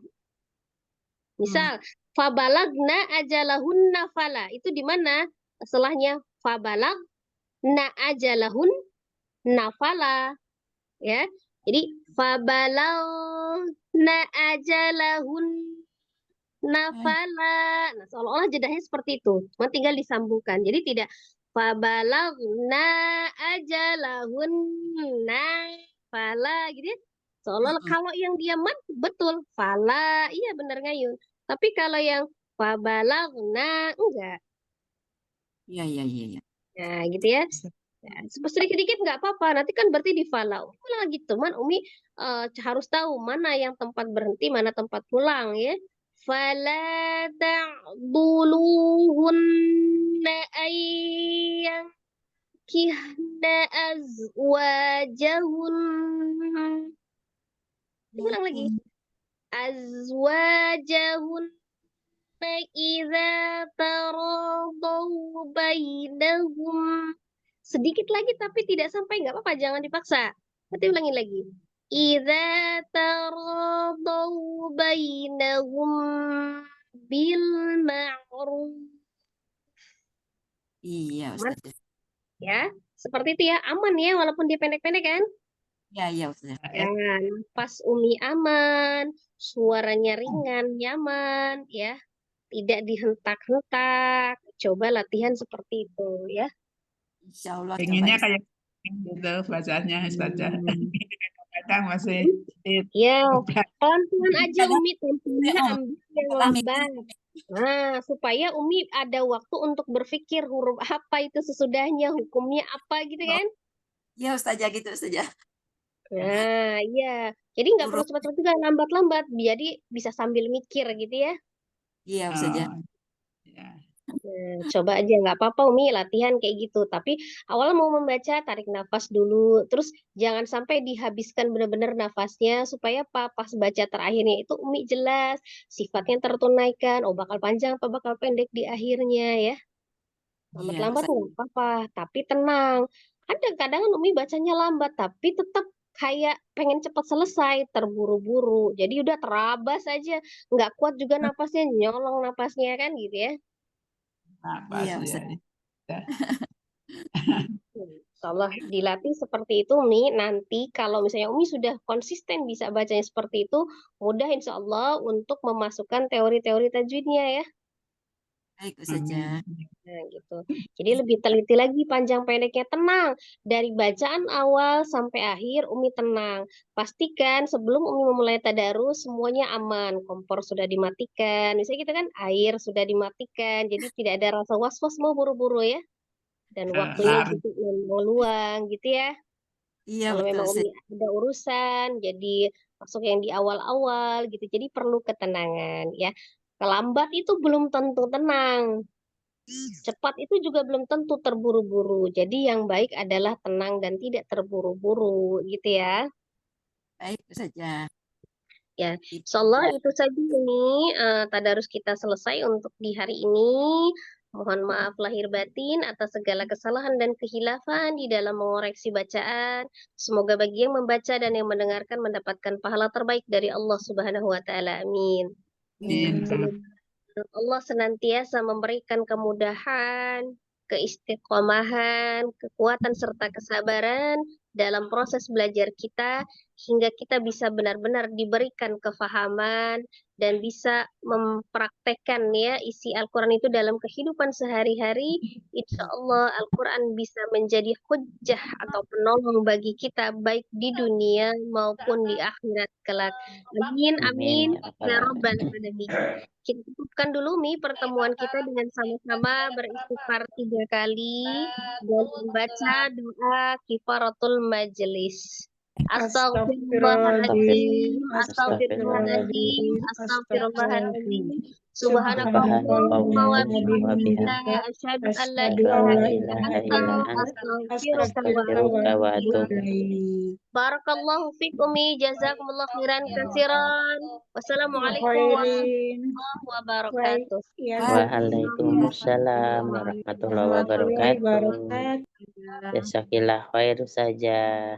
S1: Misal, fabalagna ajalahunna fala. Itu di mana? Setelahnya fabalagna ajalahun nafala. Ya. Jadi fabalagna ajalahun nafala. Nah, seolah-olah jedahnya seperti itu. Cuma tinggal disambungkan. Jadi tidak fabalagna ajalahun nafala gitu ya. Seolah-olah kalau yang dia mat betul fala, iya benar ngayun. Tapi kalau yang fabalagna enggak.
S6: Iya, iya, iya, iya.
S1: Nah, gitu ya. Ya, sedikit-sedikit nggak apa-apa. Nanti kan berarti di falau. Ulang lagi teman, Umi harus tahu mana yang tempat berhenti, mana tempat pulang ya. Fala ta'duluhunna ayyang kihna azwajahun. Ulang lagi. Azwajahun idza taradaw bainahum. Sedikit lagi tapi tidak sampai, nggak apa-apa, jangan dipaksa. Nanti ulangin lagi. Idza taradaw bainahum bil ma'ruf.
S6: Iya,
S1: Aman
S6: Ustazah.
S1: ya, seperti itu ya, aman ya, walaupun dia pendek-pendek kan.
S6: Iya, iya, Ustazah.
S1: Ya, pas Umi aman, suaranya ringan, nyaman ya, tidak dihentak-hentak. Coba latihan seperti itu ya.
S6: Insya Allah
S5: Pengennya
S6: coba.
S5: kayak gitu bacanya Ustazah. Kadang masih
S1: Ya, pelan-pelan aja
S6: Kadang
S1: Umi, temponya
S6: Om,
S1: ambil yang
S6: kadang mikir.
S1: lambat. Nah, supaya Umi ada waktu untuk berpikir huruf apa itu sesudahnya, hukumnya apa gitu kan.
S6: Iya, Ustazah gitu, Ustazah.
S1: Nah, iya. Jadi nggak perlu
S6: Huruf.
S1: cepat-cepat juga, lambat-lambat. Jadi bisa sambil mikir gitu ya.
S6: Iya, Ustazah.
S5: Ya.
S1: Nah, coba aja, nggak apa-apa Umi latihan kayak gitu. Tapi awal mau membaca tarik nafas dulu, terus jangan sampai dihabiskan benar-benar nafasnya, supaya pas baca terakhirnya itu Umi jelas sifatnya tertunaikan. Oh, bakal panjang apa bakal pendek di akhirnya ya.
S6: Iya,
S1: Lambat-lambat
S6: Ustazah.
S1: nggak apa-apa, tapi tenang. Ada kadang Umi bacanya lambat, tapi tetap kayak pengen cepat selesai, terburu-buru. Jadi udah terabas aja, nggak kuat juga napasnya, nyolong napasnya kan gitu ya.
S5: Napas
S6: Iya,
S5: ya.
S6: Ustazah.
S1: Kalau dilatih seperti itu Umi, nanti kalau misalnya Umi sudah konsisten bisa bacanya seperti itu, mudah insya Allah untuk memasukkan teori-teori tajwidnya ya.
S6: Baik Ustazah.
S1: Nah, gitu. Jadi lebih teliti lagi panjang pendeknya. Tenang. Dari bacaan awal sampai akhir Umi tenang. Pastikan sebelum Umi memulai tadarus semuanya aman. Kompor sudah dimatikan. Misalnya kita kan air sudah dimatikan. Jadi tidak ada rasa was-was mau buru-buru ya. Dan waktunya
S5: Benar.
S1: juga meluang gitu ya.
S6: Iya
S1: Kalau
S6: betul
S1: memang Umi
S6: Ustazah.
S1: ada urusan, jadi masuk yang di awal-awal gitu. Jadi perlu ketenangan ya. Kelambat itu belum tentu tenang. Cepat itu juga belum tentu terburu-buru. Jadi yang baik adalah tenang dan tidak terburu-buru gitu ya.
S6: Baik Ustazah.
S1: Ya, insyaallah itu saja ini tadarus kita selesai untuk di hari ini. Mohon maaf lahir batin atas segala kesalahan dan kehilafan di dalam mengoreksi bacaan. Semoga bagi yang membaca dan yang mendengarkan mendapatkan pahala terbaik dari Allah Subhanahu wa taala. Amin.
S5: Amin.
S1: Allah senantiasa memberikan kemudahan, keistiqomahan, kekuatan serta kesabaran dalam proses belajar kita hingga kita bisa benar-benar diberikan kefahaman dan bisa mempraktekkan ya isi Al-Quran itu dalam kehidupan sehari-hari. Insya Allah Al-Quran bisa menjadi hujjah atau penolong bagi kita baik di dunia maupun di akhirat kelak. Amin, amin. Ya Rabbal Alamin. Kita cukupkan dulu Mi pertemuan kita dengan sama-sama beristighfar 3 kali dan membaca doa kifaratul majelis. Astaghfirullahaladzim, astaghfirullahaladzim, astaghfirullahaladzim. Subhanakallahumma wa bihamdika asyhadu an la ilaha illa anta astaghfiruka wa atubu ilaik. Barakallahu fikum, jazakumullah khairan katsiran. Wassalamualaikum warahmatullahi wabarakatuh.
S11: Waalaikumsalam warahmatullahi wabarakatuh. Jazakillah khair saja.